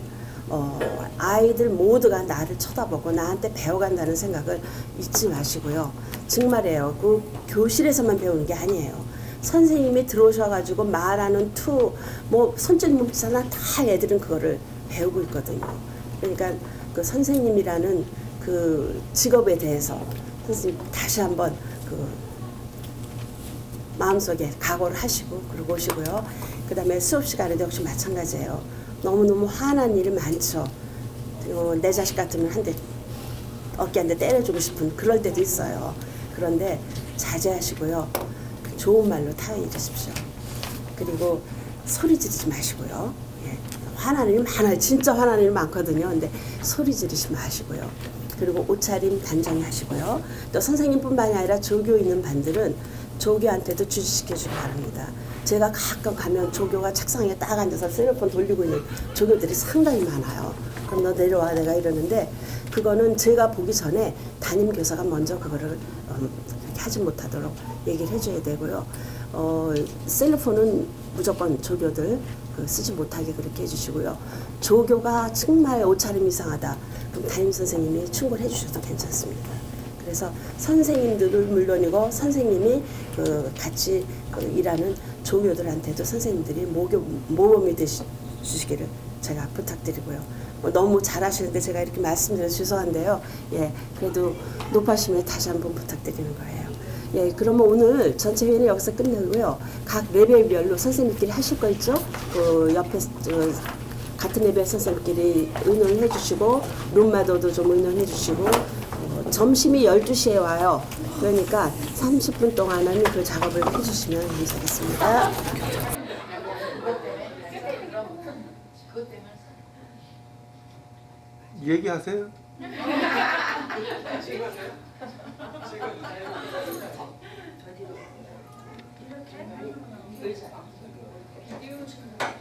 아이들 모두가 나를 쳐다보고 나한테 배워간다는 생각을 잊지 마시고요. 정말이에요. 그 교실에서만 배우는 게 아니에요. 선생님이 들어오셔가지고 말하는 투, 뭐 손짓 몸짓하나 다 애들은 그거를 배우고 있거든요. 그러니까 그 선생님이라는 그 직업에 대해서 선생님 다시 한번 그 마음속에 각오를 하시고 그러고 오시고요. 그 다음에 수업 시간에도 역시 마찬가지예요. 너무너무 화난 일이 많죠. 내 자식 같으면 한 대 어깨 한 대 때려주고 싶은 그럴 때도 있어요. 그런데 자제하시고요. 좋은 말로 타협해 주십시오. 그리고 소리 지르지 마시고요. 예. 화나는 일 많아요. 진짜 화나는 일 많거든요. 근데 소리 지르지 마시고요. 그리고 옷차림 단정히 하시고요. 또 선생님뿐만이 아니라 조교 있는 반들은 조교한테도 주시시켜 주기 바랍니다. 제가 가끔 가면 조교가 책상에 딱 앉아서 셀러폰 돌리고 있는 조교들이 상당히 많아요. 그럼 너 내려와 내가 이러는데 그거는 제가 보기 전에 담임 교사가 먼저 그거를 그렇게 하지 못하도록 얘기를 해줘야 되고요. 셀러폰은 무조건 조교들 쓰지 못하게 그렇게 해주시고요. 조교가 정말 옷차림이 이상하다. 그럼 담임 선생님이 충고를 해주셔도 괜찮습니다. 그래서 선생님들은 물론이고 선생님이 같이 일하는 조교들한테도 선생님들이 모범이 되시기를 제가 부탁드리고요. 너무 잘하시는데 제가 이렇게 말씀드려서 죄송한데요. 예, 그래도 높아심에 다시 한번 부탁드리는 거예요. 예, 그러면 오늘 전체 회의는 여기서 끝내고요. 각 레벨별로 선생님끼리 하실 거 있죠? 그 옆에 같은 레벨 선생님끼리 의논을 해주시고 룸마더도 좀 의논해 주시고 점심이 12시에 와요. 그러니까 30분 동안은 그 작업을 해주시면 감사하겠습니다. 얘기하세요. 이렇게